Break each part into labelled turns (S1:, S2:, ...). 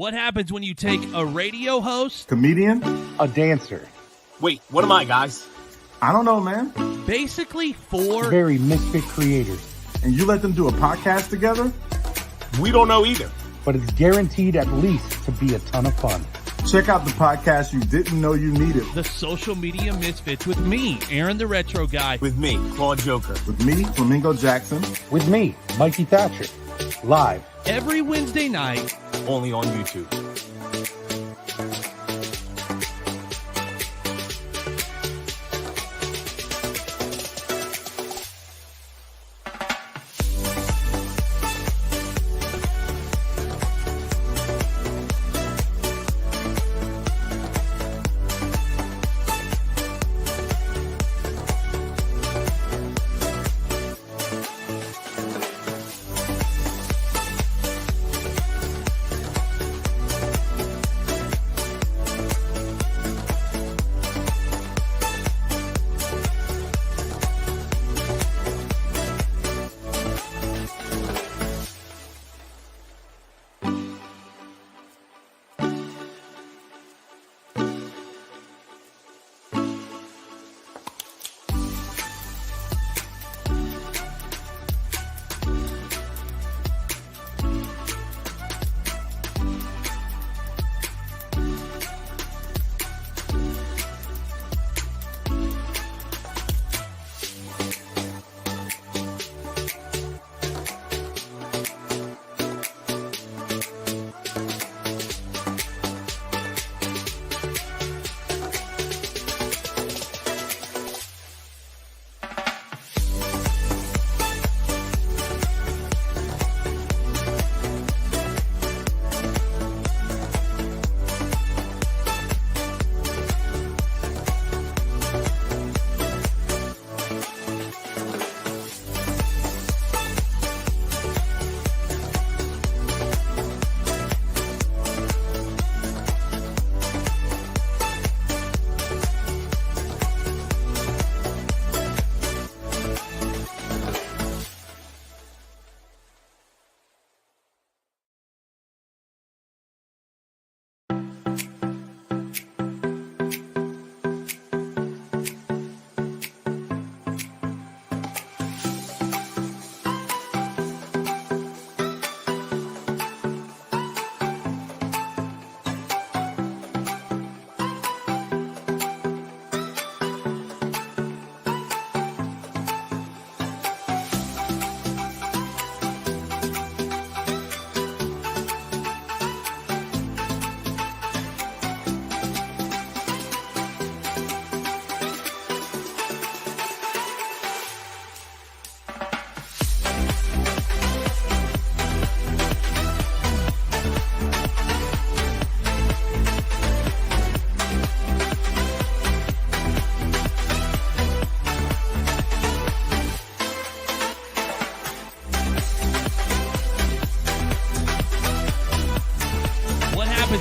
S1: What happens when you take a radio host,
S2: comedian,
S3: a dancer?
S4: Wait, what am I, guys?
S2: I don't know, man,
S1: basically four
S3: very misfit creators,
S2: and you let them do a podcast together?
S4: We don't know either.
S3: But it's guaranteed at least to be a ton of fun.
S2: Check out the podcast you didn't know you needed.
S1: The Social Media Misfits with me, Aaron the Retro Guy.
S4: With me, Claude Joker.
S2: With me, Flamingo Jackson.
S3: With me, Mikey Thatcher. Live.
S1: Every Wednesday night.
S4: Only on YouTube.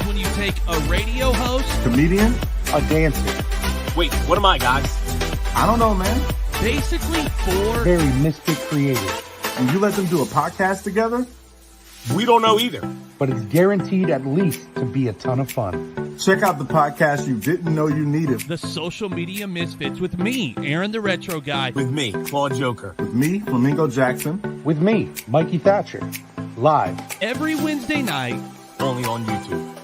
S1: When you take a radio host,
S2: comedian,
S3: a dancer.
S4: Wait, what am I, guys?
S2: I don't know, man,
S1: basically four
S3: very misfit creators,
S2: and you let them do a podcast together?
S4: We don't know either.
S3: But it's guaranteed at least to be a ton of fun.
S2: Check out the podcast you didn't know you needed.
S1: The Social Media Misfits with me, Aaron the Retro Guy.
S4: With me, Claude Joker.
S2: With me, Flamingo Jackson.
S3: With me, Mikey Thatcher. Live.
S1: Every Wednesday night.
S4: Only on YouTube.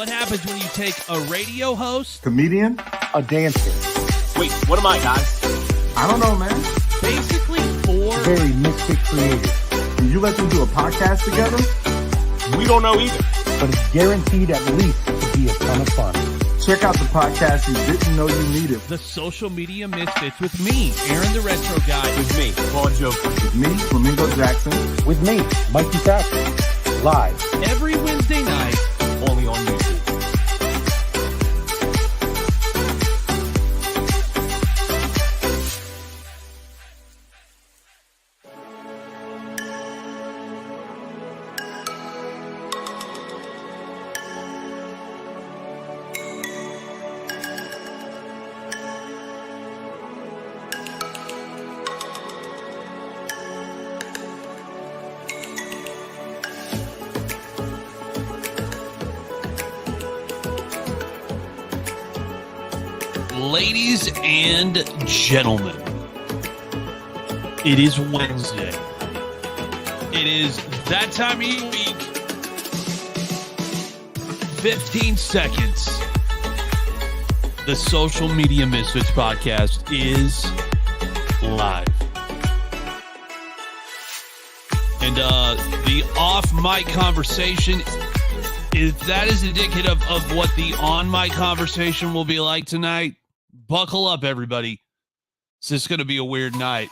S1: What happens when you take a radio host,
S2: Comedian?
S3: A dancer.
S4: Wait, what am I, guys?
S2: I don't know, man.
S1: basically four?
S3: Very Misfit creative.
S2: And you let them do a podcast together?
S4: We don't know either.
S3: But it's guaranteed at least to be a ton of fun.
S2: Check out the podcast you didn't know you needed.
S1: The Social Media Misfits with me, Aaron the Retro Guy.
S4: With me, Paul Joker.
S2: With me, Flamingo Jackson.
S3: With me, Mikey Thatcher. Live.
S1: Every Wednesday night.
S4: Only on YouTube.
S1: Ladies and gentlemen, it is Wednesday. It is that time of week. 15 seconds. The Social Media Misfits podcast is live. And the off-mic conversation, if that is indicative of what the on-mic conversation will be like tonight, buckle up, everybody. This is going to be a weird night.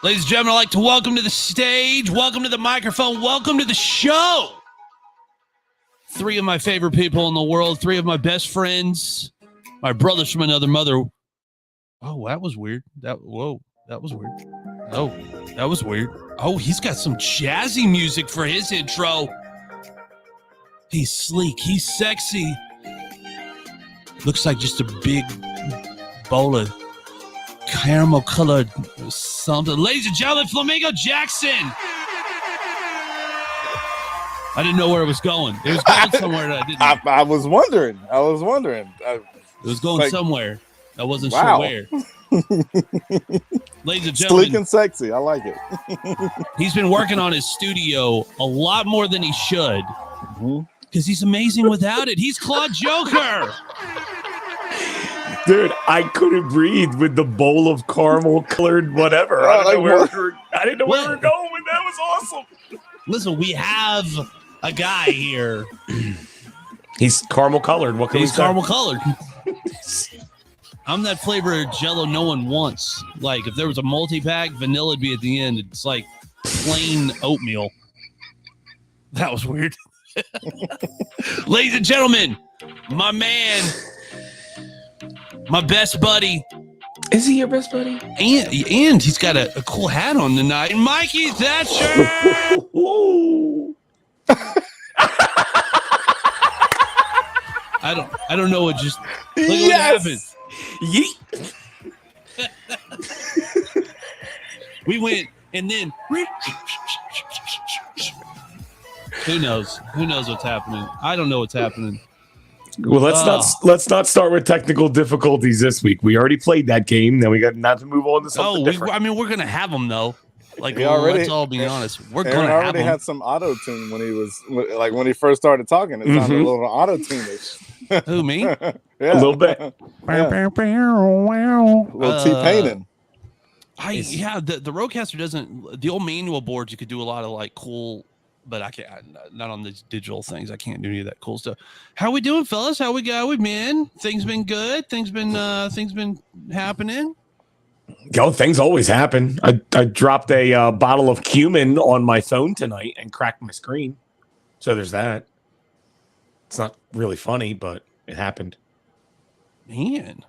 S1: Ladies and gentlemen, I'd like to welcome to the stage, welcome to the microphone, welcome to the show. Three of my favorite people in the world, three of my best friends, my brothers from another mother. Oh, that was weird. That was weird. Oh, that was weird. Oh, he's got some jazzy music for his intro. He's sleek. He's sexy. Looks like just a big bowl of caramel colored something. Ladies and gentlemen, Flamingo Jackson. I didn't know where it was going. It was going somewhere that I didn't.
S5: I was wondering.
S1: It was going somewhere. I wasn't
S5: wow.
S1: sure where. Ladies and gentlemen,
S5: Sleek and sexy. I like it.
S1: he's been working on his studio a lot more than he should.
S5: Mm-hmm.
S1: Because he's amazing without it. He's Claude Joker.
S6: Dude, I couldn't breathe with the bowl of caramel colored whatever. I didn't know where we were going with that. Was awesome.
S1: Listen, we have a guy here.
S6: He's caramel colored. What can
S1: He's
S6: we say?
S1: caramel colored. I'm that flavor of Jello no one wants. Like, if there was a multi-pack, vanilla would be at the end. It's like plain oatmeal. That was weird. Ladies and gentlemen, my man, my best buddy.
S6: Is he your best buddy?
S1: And he's got a cool hat on tonight. Mikey Thatcher. I don't know what just look at what happened.
S6: Yeet.
S1: We went and then who knows what's happening. I don't know what's happening.
S6: Well, let's not start with technical difficulties this week. We already played that game. Then we got not to move on to something different.
S1: We're gonna have them though. Like,
S5: let's
S1: all be honest. We're
S5: Aaron
S1: gonna have
S5: already
S1: them.
S5: had some auto tune when he was when he first started talking. It sounded a little auto tune-ish.
S1: Who, me?
S5: Yeah.
S6: A little bit.
S5: Yeah. Little T-Painting.
S1: The Rodecaster doesn't. The old manual boards, you could do a lot of like cool, but I can't. Not on these digital things. I can't do any of that cool stuff. How we doing, fellas? How we been? Things been good. Things been happening.
S6: Yo, things always happen. I dropped a bottle of cumin on my phone tonight and cracked my screen. So there's that. It's not really funny, but it happened.
S1: Man.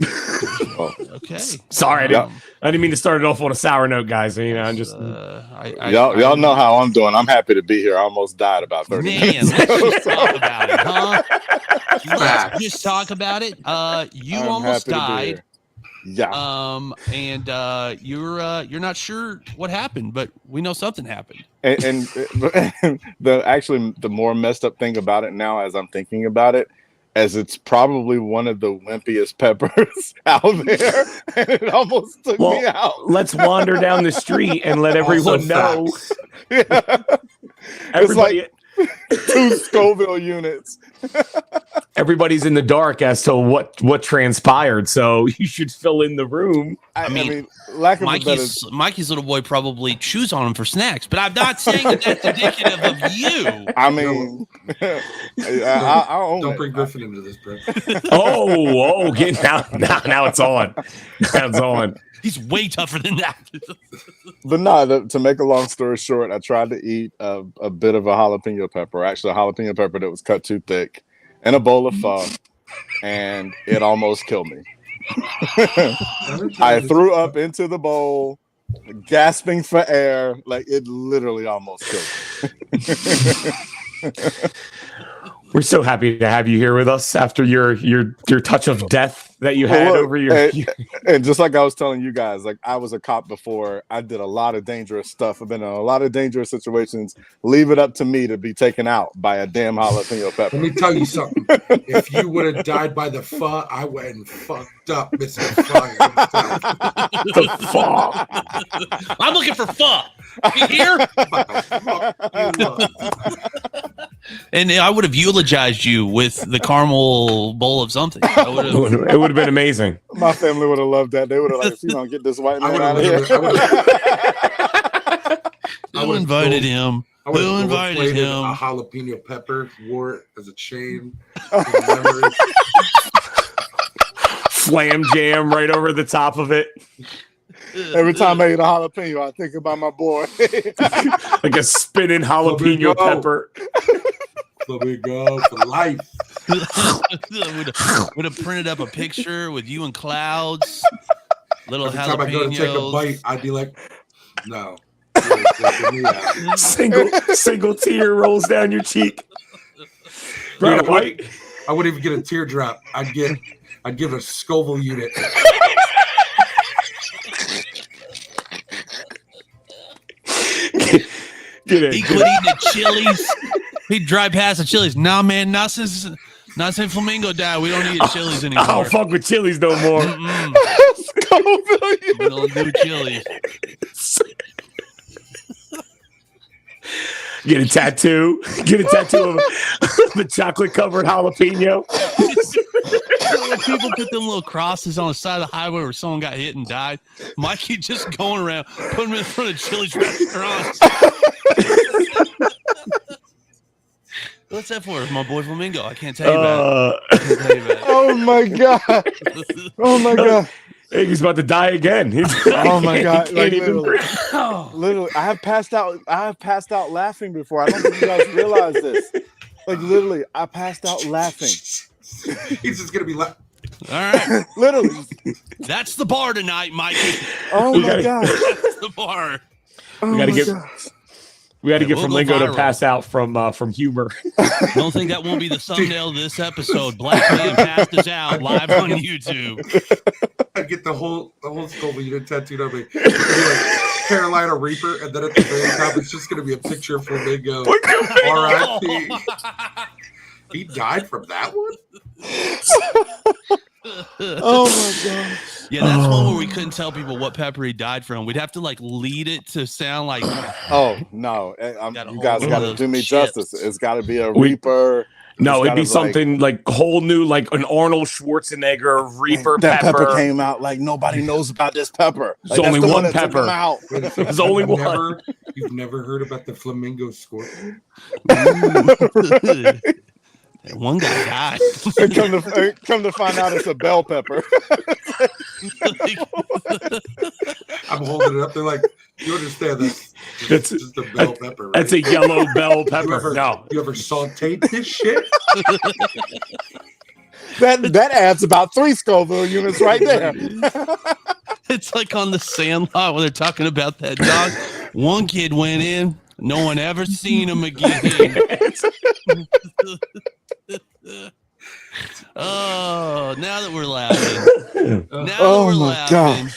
S5: Oh.
S1: Okay.
S6: Sorry, I didn't mean to start it off on a sour note, guys. You know, I'm just
S5: y'all know how I'm doing. I'm happy to be here. I almost died about 30 minutes.
S1: Let's just talk about it, huh? Let's just talk about it. You
S5: I'm
S1: almost
S5: happy to be
S1: died.
S5: here. Yeah.
S1: And you're not sure what happened, but we know something happened.
S5: And the more messed up thing about it now, as I'm thinking about it, as it's probably one of the wimpiest peppers out there, and it almost took me out.
S6: Let's wander down the street and let everyone know.
S5: Yeah.
S6: Everybody,
S5: 2 Scoville units.
S6: Everybody's in the dark as to what transpired, so you should fill in the room.
S5: I mean, lack of a better.
S1: Mikey's little boy probably chews on him for snacks, but I'm not saying that that's indicative of you.
S5: I mean, I own
S7: Don't
S5: it.
S7: bring Griffin into this, bro.
S6: Get now it's on. Now it's on.
S1: He's way tougher than that.
S5: But no, to make a long story short, I tried to eat a bit of a jalapeno pepper, actually a jalapeno pepper that was cut too thick, in a bowl of pho, and it almost killed me. I threw up into the bowl, gasping for air, like it literally almost killed me.
S6: We're so happy to have you here with us after your touch of death that you had over your.
S5: And just like I was telling you guys, like I was a cop before. I did a lot of dangerous stuff. I've been in a lot of dangerous situations. Leave it up to me to be taken out by a damn jalapeno pepper.
S7: Let me tell you something. If you would have died by the pho, I went and fucked up, Mr. Fire.
S6: The pho.
S1: I'm looking for pho. You hear? And I would have eulogized you with the caramel bowl of something.
S6: It would have been amazing.
S5: My family would have loved that. They would have like, get this white man out of here.
S1: Who invited him? Who invited him?
S7: A jalapeno pepper, wore it as a chain.
S6: Flam jam right over the top of it.
S5: Every time I eat a jalapeno, I think about my boy.
S6: Like a spinning jalapeno pepper.
S7: Let me go for life.
S1: Would have printed up a picture with you and clouds. Little
S7: Every time I go to take a bite, I'd be like, no.
S6: Single tear rolls down your cheek. Bro,
S7: Dude, I wouldn't even get a teardrop. I'd give a Scoville unit.
S1: He quit eating at Chili's. He'd drive past the Chili's. Nah, man, not since Flamingo died. We don't eat at Chili's anymore.
S6: I don't fuck with Chili's no more.
S1: We don't do Chili's.
S6: Get a tattoo. Get a tattoo of the chocolate covered jalapeno.
S1: When people put them little crosses on the side of the highway where someone got hit and died, Mikey just going around putting them in front of Chili's restaurants. What's that for? My boy Flamingo. I can't tell you about it.
S5: Oh my god! Oh my god!
S6: Hey, he's about to die again.
S5: Oh my god! Like,
S1: Oh.
S5: literally, I have passed out laughing before. I don't think you guys realize this. Like literally, I passed out laughing.
S7: He's just gonna be like,
S1: all right.
S5: Literally,
S1: that's the bar tonight, Mikey.
S5: oh my god!
S1: That's the bar.
S5: Oh
S6: We gotta get.
S5: gosh.
S6: We had to get
S1: We'll
S6: from
S1: go
S6: Lingo to
S1: viral.
S6: pass out from humor.
S1: Don't think that won't be the thumbnail of this episode. Black man passed us out live on YouTube.
S7: I get the whole Scoville unit tattooed on me. It's gonna be like Carolina Reaper, and then at the very top, it's just gonna be a picture of Flamingo. R.I.P. He died from that one?
S5: Oh my god!
S1: Yeah, that's one where we couldn't tell people what pepper he died from. We'd have to like lead it to sound like
S5: Oh no! You guys got to do me
S1: chips.
S5: justice. It's got to be a Reaper.
S6: No,
S5: It's
S6: it'd be
S5: gotta,
S6: something like whole new, like an Arnold Schwarzenegger Reaper
S5: that
S6: pepper.
S5: came out like nobody knows about this pepper.
S6: There's
S5: Like,
S6: only
S5: that's the
S6: one
S5: that took
S6: pepper.
S5: him out.
S6: There's only one.
S7: You've never heard about the Flamingo scorpion?
S1: one guy died.
S5: And come to find out, it's a bell pepper.
S7: I'm holding it up. They're like, you understand this?
S6: It's
S7: just a bell pepper, right?
S6: That's a yellow bell
S7: You
S6: pepper.
S7: ever,
S6: No.
S7: you ever sauteed this shit?
S5: that adds about 3 Scoville units right there.
S1: It's like on the Sandlot when they're talking about that dog. One kid went in, no one ever seen him again. Oh, now that we're laughing. Now that we're laughing.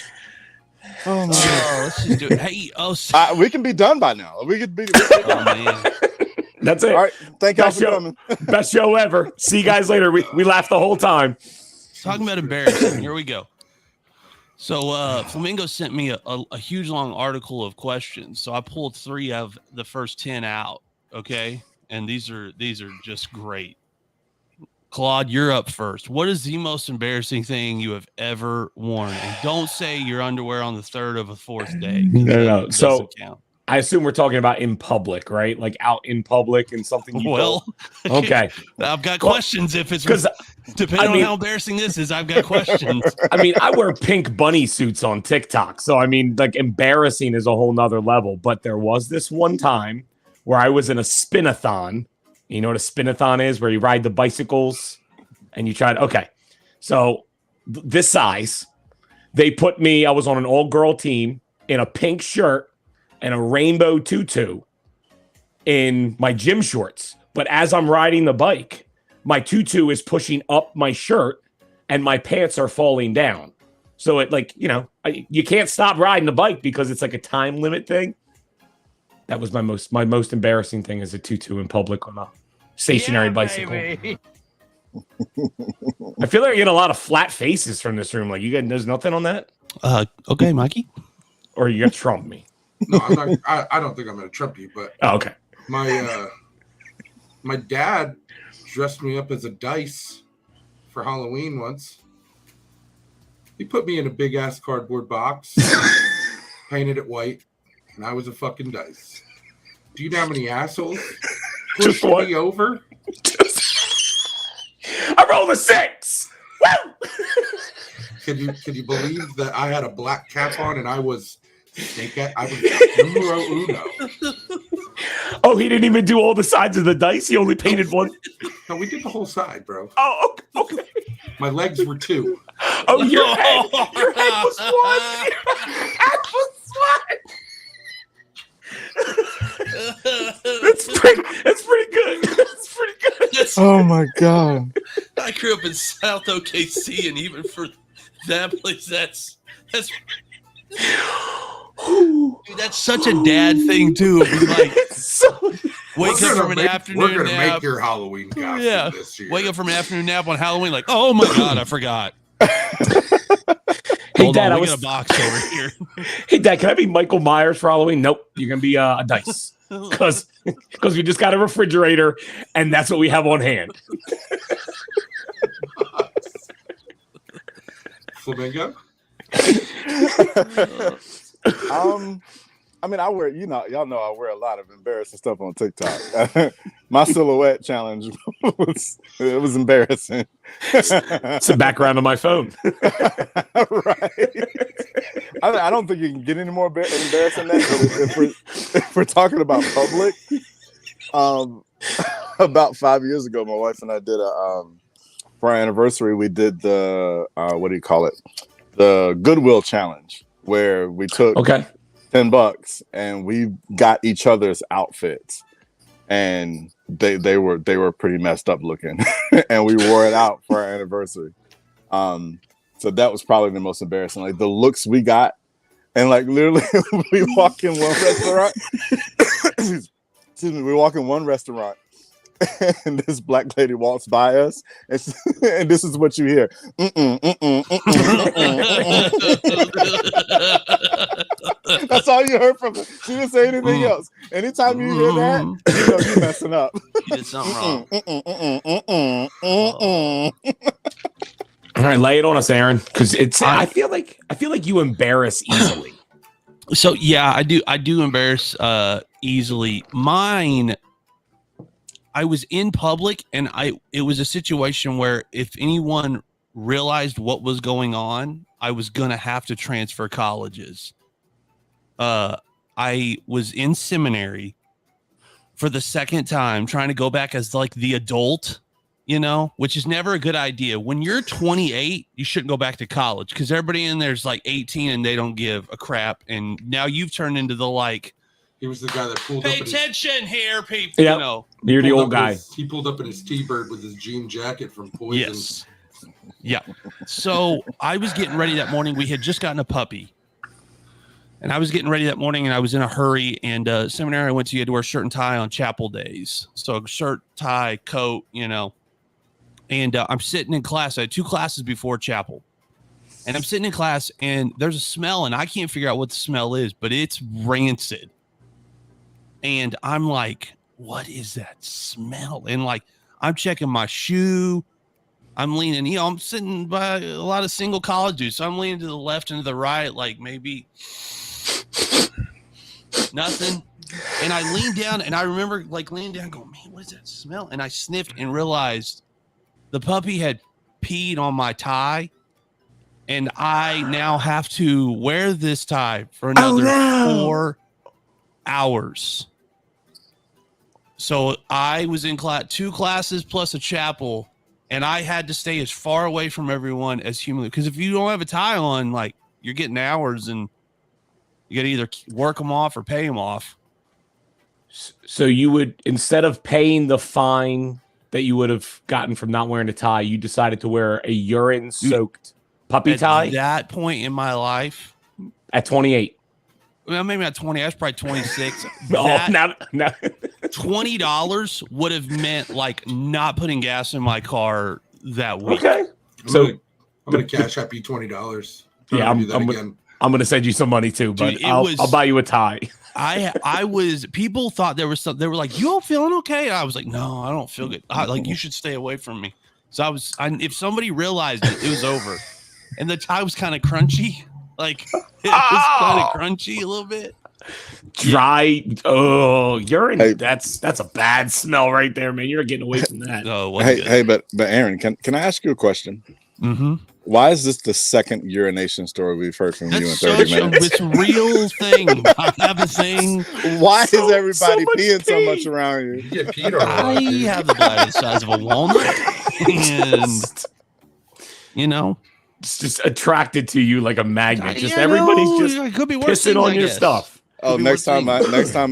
S5: Oh my
S1: Oh, let's just do it. Hey,
S5: we can be done by now. We could be.
S1: oh man.
S6: That's it.
S5: All right. Thank y'all
S6: Best
S5: for
S6: show,
S5: coming.
S6: best show ever. See you guys later. We laughed the whole time.
S1: Talking about embarrassing. Here we go. So Flamingo sent me a huge long article of questions. So I pulled 3 of the first 10 out. Okay. and these are just great. Claude, you're up first. What is the most embarrassing thing you have ever worn? And don't say your underwear on the third of a fourth day.
S6: No.
S1: That
S6: So
S1: doesn't count.
S6: I assume we're talking about in public, right? Like out in public and something you
S1: Well,
S6: don't. Okay.
S1: I've got questions. If it's
S6: because
S1: depending on how embarrassing this is, I've got questions.
S6: I mean, I wear pink bunny suits on TikTok, so I mean, like embarrassing is a whole nother level. But there was this one time where I was in a spin-a-thon. You know what a spin-a-thon is, where you ride the bicycles and you try to. Okay, so this size, they put me. I was on an all-girl team in a pink shirt and a rainbow tutu in my gym shorts. But as I'm riding the bike, my tutu is pushing up my shirt and my pants are falling down. So it you can't stop riding the bike because it's like a time limit thing. That was my most embarrassing thing as a tutu in public on a stationary bicycle. Baby. I feel like I get a lot of flat faces from this room. Like there's nothing on that.
S1: Okay, Mikey.
S6: Or you got to trump me.
S7: No, I'm not. I don't think I'm going to trump you, but
S6: okay.
S7: My dad dressed me up as a dice for Halloween once. He put me in a big ass cardboard box, painted it white, and I was a fucking dice. Do you know how many assholes pushed me over?
S6: I rolled a 6. Woo!
S7: Can you believe that I had a black cap on and I was numero uno?
S6: Oh, he didn't even do all the sides of the dice. He only painted one.
S7: No, we did the whole side, bro.
S6: Oh, okay.
S7: My legs were 2.
S6: Oh, your head was 1. That's pretty good. That's pretty good.
S5: Oh my god!
S1: I grew up in South OKC, and even for that place, that's dude, that's such a dad thing too. Be like, wake up from an afternoon nap.
S7: We're gonna make your Halloween costume this year.
S1: Wake up from an afternoon nap on Halloween, like, oh my god, I forgot.
S6: Hey, Dad,
S1: we got a box over here.
S6: Hey, Dad, can I be Michael Myers for Halloween? Nope, you're gonna be a dice because we just got a refrigerator and that's what we have on hand.
S7: Flamingo.
S5: I mean, I wear, y'all know I wear a lot of embarrassing stuff on TikTok. My silhouette challenge was embarrassing.
S6: It's the background of my phone.
S5: Right. I don't think you can get any more embarrassing than that. But if we're talking about public, about 5 years ago, my wife and I did for our anniversary, we did the the Goodwill challenge, where we took $10 and we got each other's outfits, and they were pretty messed up looking, and we wore it out for our anniversary. So that was probably the most embarrassing, like the looks we got, and like literally we walk in one restaurant. Excuse me, we walk in one restaurant. And this black lady walks by us, and this is what you hear. That's all you heard from her. She didn't say anything else. Anytime you hear that, you're messing up.
S1: You did something wrong.
S6: All right, lay it on us, Aaron, because I feel like you embarrass easily.
S1: So yeah, I do embarrass easily. Mine, I was in public, and it was a situation where if anyone realized what was going on, I was gonna have to transfer colleges. I was in seminary for the second time, trying to go back as like the adult, which is never a good idea. When you're 28, you shouldn't go back to college because everybody in there's like 18 and they don't give a crap. And now you've turned into the like.
S7: He was the guy that pulled
S1: Pay
S7: up.
S1: attention here, people.
S6: Yeah, you're the old guy.
S7: He pulled up in his T-Bird with his jean jacket from Poison.
S1: Yes. Yeah. So I was getting ready that morning. We had just gotten a puppy. And I was getting ready that morning, and I was in a hurry. And seminary I went to, you had to wear shirt and tie on chapel days. So shirt, tie, coat, And I'm sitting in class. I had 2 classes before chapel. And I'm sitting in class, and there's a smell, and I can't figure out what the smell is, but it's rancid. And I'm like, what is that smell? And like, I'm checking my shoe. I'm leaning, I'm sitting by a lot of single college dudes. So I'm leaning to the left and to the right, like maybe nothing. And I leaned down and I remember like leaning down going, man, what is that smell? And I sniffed and realized the puppy had peed on my tie. And I now have to wear this tie for another 4 hours. So I was in 2 classes plus a chapel, and I had to stay as far away from everyone as humanly. Because if you don't have a tie on, like you're getting hours, and you got to either work them off or pay them off.
S6: So you would, instead of paying the fine that you would have gotten from not wearing a tie, you decided to wear a urine-soaked puppy tie?
S1: At that point in my life,
S6: at 28.
S1: Well, maybe not 20. I was probably 26.
S6: Now.
S1: $20 would have meant like not putting gas in my car that week.
S6: Okay.
S7: I'm gonna cash up you $20.
S6: Yeah, I'm gonna send you some money too, but
S1: Dude,
S6: I'll buy you a tie.
S1: I was, people thought there was something. They were like, "You all feeling okay?" I was like, "No, I don't feel good." Like, you should stay away from me. So if somebody realized it was over, and the tie was kind of crunchy, like it was kind of crunchy a little bit.
S6: Dry, urine. Hey, that's a bad smell right there, man. You're getting away from that.
S5: But Aaron, can I ask you a question?
S1: Mm-hmm.
S5: Why is this the second urination story we've heard from you in 30 minutes?
S1: It's a real thing. I have a thing.
S5: Why is everybody peeing so much around you?
S7: You get peed on.
S1: I have the bladder the size of a walnut, and
S6: it's just attracted to you like a magnet. Just everybody's just
S1: could be
S6: pissing on your stuff.
S5: Oh, next time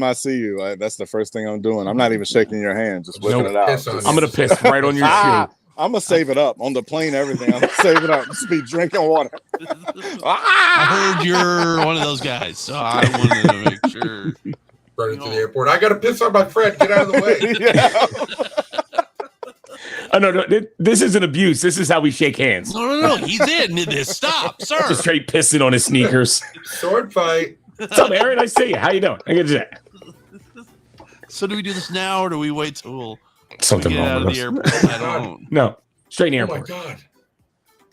S5: I see you, that's the first thing I'm doing. I'm not even shaking your hand, just whipping it out.
S6: I'm gonna piss right on your shoe.
S5: I'm gonna save it up on the plane. Everything I'm gonna save it up. Just be drinking water.
S1: I heard you're one of those guys, so I wanted to make sure.
S7: Running to the airport. I gotta piss on my friend. Get out of the way.
S6: Oh, no, this isn't abuse. This is how we shake hands.
S1: No. He's in this. Stop, sir.
S6: Just straight pissing on his sneakers.
S7: Sword fight.
S6: What's up, Aaron? I see you. How you doing? I get you.
S1: So do we do this now, or do we wait till
S6: something
S1: we get out of the airport? I don't.
S6: No, straight in the airport.
S7: Oh my god!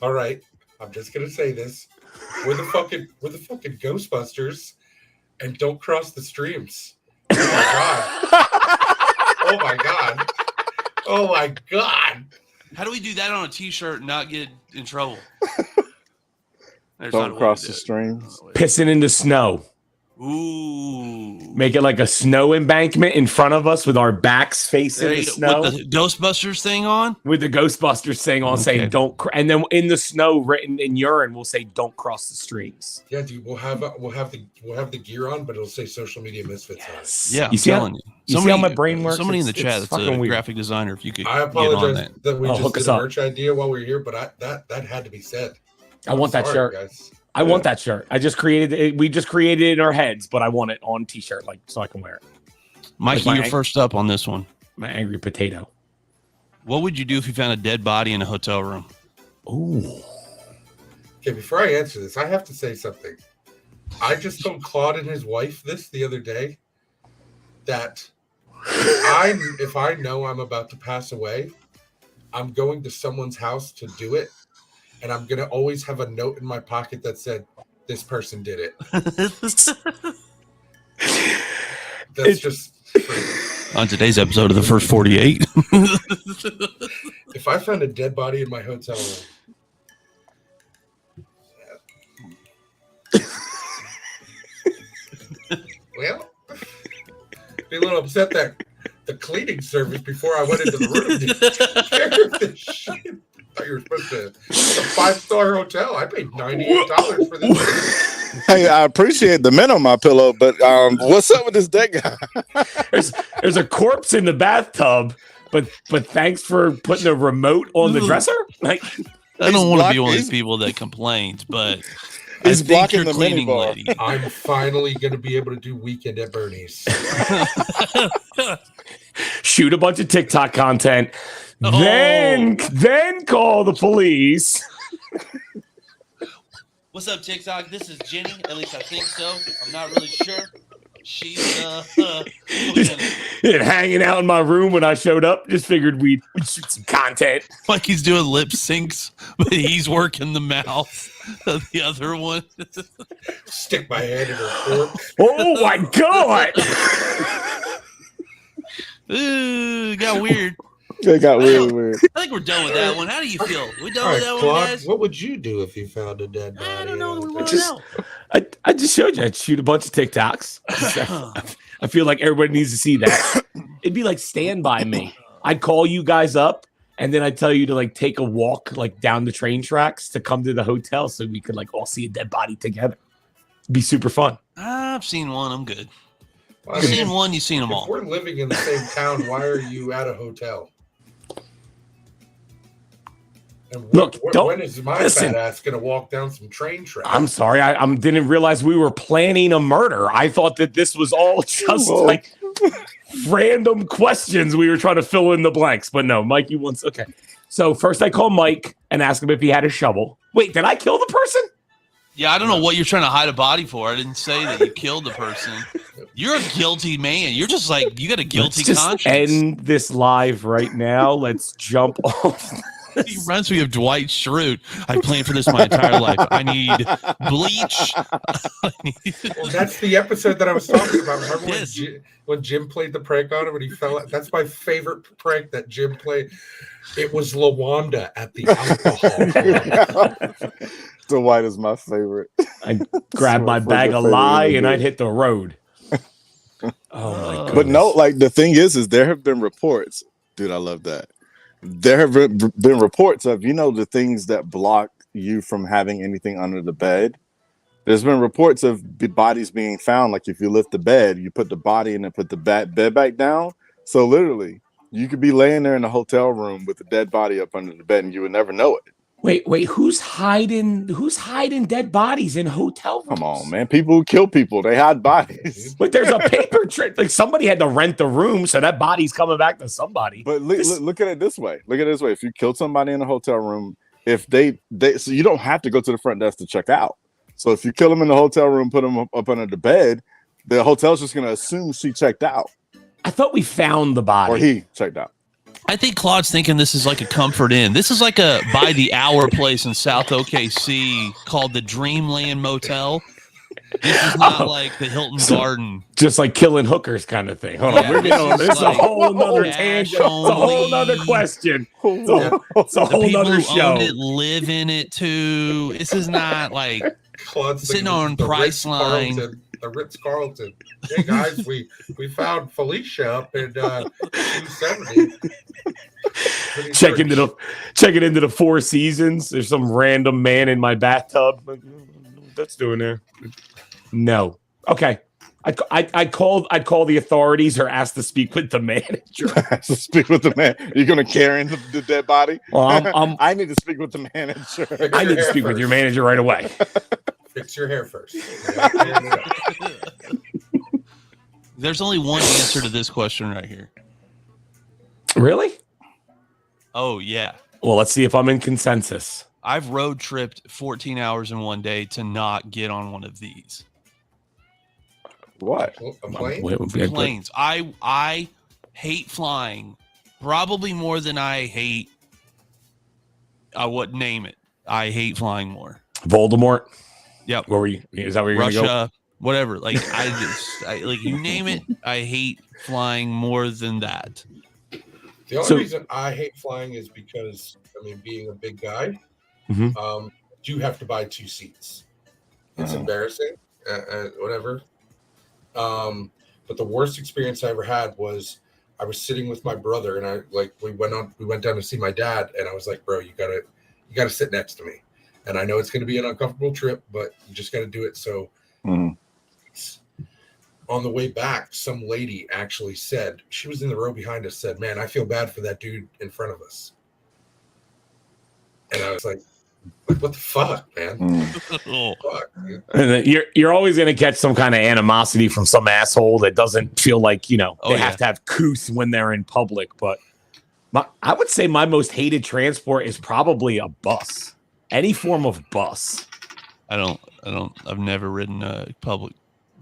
S7: All right, I'm just gonna say this: we're the fucking Ghostbusters, and don't cross the streams. Oh my god! Oh my god! Oh my god!
S1: How do we do that on a T-shirt and not get in trouble?
S5: Don't cross the streams.
S6: Pissing in the snow.
S1: Ooh.
S6: Make it like a snow embankment in front of us with our backs facing the snow.
S1: With the Ghostbusters thing on?
S6: With the Ghostbusters thing on, saying don't, and then in the snow written in urine, we'll say don't cross the streams.
S7: Yeah, dude, we'll have the gear on, but it'll say social media misfits on it.
S1: Yeah,
S6: you see how my brain works?
S1: Somebody in the chat that's a graphic designer, if you could.
S7: I apologize
S1: get on
S7: that we just did a merch idea while we were here, but that had to be said.
S6: I want that shirt. Guys. I want that shirt. I just created it. We just created it in our heads, but I want it on T-shirt, like so I can wear it.
S1: Mikey, you're first up on this one.
S6: My angry potato.
S1: What would you do if you found a dead body in a hotel room?
S6: Ooh.
S7: Okay, before I answer this, I have to say something. I just told Claude and his wife this the other day that if I know I'm about to pass away, I'm going to someone's house to do it. And I'm going to always have a note in my pocket that said, this person did it. That's just...
S1: On today's episode of The First 48.
S7: If I found a dead body in my hotel room... well, be a little upset that the cleaning service before I went into the room didn't care of this shit. You were supposed to. It's a 5-star hotel. I paid $98 for this.
S5: Hey, I appreciate the mint on my pillow, but what's up with this dead guy?
S6: there's a corpse in the bathtub, but thanks for putting a remote on the dresser. Like,
S1: I don't want to be one of these people that complains, but
S5: he's blocking the minibar.
S7: Lady. I'm finally going to be able to do Weekend at Bernie's.
S6: Shoot a bunch of TikTok content. Then call the police.
S1: What's up, TikTok? This is Jenny. At least I think so. I'm not really sure. She's
S6: And hanging out in my room when I showed up. Just figured we'd shoot some content.
S1: like he's doing lip syncs, but he's working the mouth of the other one.
S7: Stick my hand in her corpse.
S6: Oh my god!
S1: Ooh, it got weird.
S5: It got really weird.
S1: I think we're done with that one. How do you feel? We done
S7: All
S1: with
S7: right,
S1: that one,
S7: Claude,
S1: guys?
S7: what would you do if you found a dead body?
S1: I don't know. We
S7: in a
S1: want
S7: hotel?
S1: to know.
S6: I just showed you. I'd shoot a bunch of TikToks. I feel like everybody needs to see that. It'd be like Stand By Me. I'd call you guys up, and then I'd tell you to like take a walk like down the train tracks to come to the hotel so we could like all see a dead body together. It'd be super fun.
S1: I've seen one. I'm good.
S7: Well, I
S1: You've
S7: mean,
S1: seen one. You've seen them
S7: if
S1: all.
S7: we're living in the same town, why are you at a hotel? And
S6: Look, don't-
S7: when is my
S6: listen.
S7: fat ass going to walk down some train tracks?
S6: I'm sorry. I didn't realize we were planning a murder. I thought that this was all just
S5: Whoa.
S6: like random questions we were trying to fill in the blanks. But no, Mikey wants. Okay. So first I call Mike and ask him if he had a shovel. Wait, did I kill the person?
S1: Yeah, I don't know what you're trying to hide a body for. I didn't say that you killed the person. You're a guilty man. You're just like, you got a guilty
S6: Let's just
S1: conscience.
S6: end this live right now. Let's jump off.
S1: He reminds me of Dwight Schrute. I planned for this my entire life. I need bleach.
S7: Well, that's the episode that I was talking about. Remember
S1: Yes.
S7: when Jim played the prank on him and he fell out? That's my favorite prank that Jim played. It was LaWanda at the alcohol.
S5: Dwight is my favorite.
S6: I grabbed my bag of lie and I'd hit the road. Oh my god!
S5: But no, like the thing is there have been reports, dude. I love that. There have been reports of the things that block you from having anything under the bed. There's been reports of bodies being found. Like if you lift the bed, you put the body in and put the bed back down. So literally, you could be laying there in a hotel room with a dead body up under the bed, and you would never know it.
S6: Wait, who's hiding dead bodies in hotel rooms?
S5: Come on, man. People who kill people, they hide bodies.
S6: But there's a paper trick. Like somebody had to rent the room, so that body's coming back to somebody.
S5: But look at it this way. Look at it this way. If you killed somebody in a hotel room, if they so you don't have to go to the front desk to check out. So if you kill them in the hotel room, put them up under the bed, the hotel's just going to assume she checked out
S6: I thought we found the body.
S5: or he checked out.
S1: I think Claude's thinking this is like a comfort inn. This is like a by the hour place in South OKC called the Dreamland Motel. This is not like the Hilton Garden.
S6: Just like killing hookers kind of thing. Hold on, we're getting on. This is a whole nother tangent. It's a whole nother question. It's a
S1: The
S6: whole
S1: people
S6: nother
S1: who
S6: show.
S1: own it live in it too. This is not like
S7: Claude's
S1: sitting
S7: thinking
S1: on
S7: the
S1: Priceline.
S7: The Ritz-Carlton. Hey guys, we found Felicia up in 270.
S6: Checking into the Four Seasons. There's some random man in my bathtub. Like, what that's doing there? No. Okay. I'd call the authorities or ask to speak with the manager.
S5: To speak with the man. You're going to carry the dead body?
S6: Well,
S5: I need to speak with the manager.
S6: I need to speak with your manager right away.
S7: Fix your hair first.
S1: There's only one answer to this question right here.
S6: Really?
S1: Oh yeah.
S6: Well, let's see if I'm in consensus.
S1: I've road tripped 14 hours in one day to not get on one of these
S5: What?
S7: A plane?
S1: planes. I hate flying probably more than I hate. I would name it. I hate flying more.
S6: Voldemort.
S1: Yep.
S6: Where were you? Is that where you're
S1: Russia,
S6: gonna go?
S1: whatever. Like like you name it. I hate flying more than that.
S7: The only reason I hate flying is because, being a big guy, you have to buy 2 seats. It's embarrassing, whatever. But the worst experience I ever had was I was sitting with my brother and we went down to see my dad and I was like, bro, you gotta sit next to me. And I know it's going to be an uncomfortable trip, but you just got to do it. So on the way back, some lady actually said, she was in the row behind us, said, man, I feel bad for that dude in front of us. And I was like what the fuck, man? Fuck, dude.
S6: And then you're always going to catch some kind of animosity from some asshole that doesn't feel like, they have to have couth when they're in public. But I would say my most hated transport is probably a bus. Any form of bus.
S1: I've never ridden a public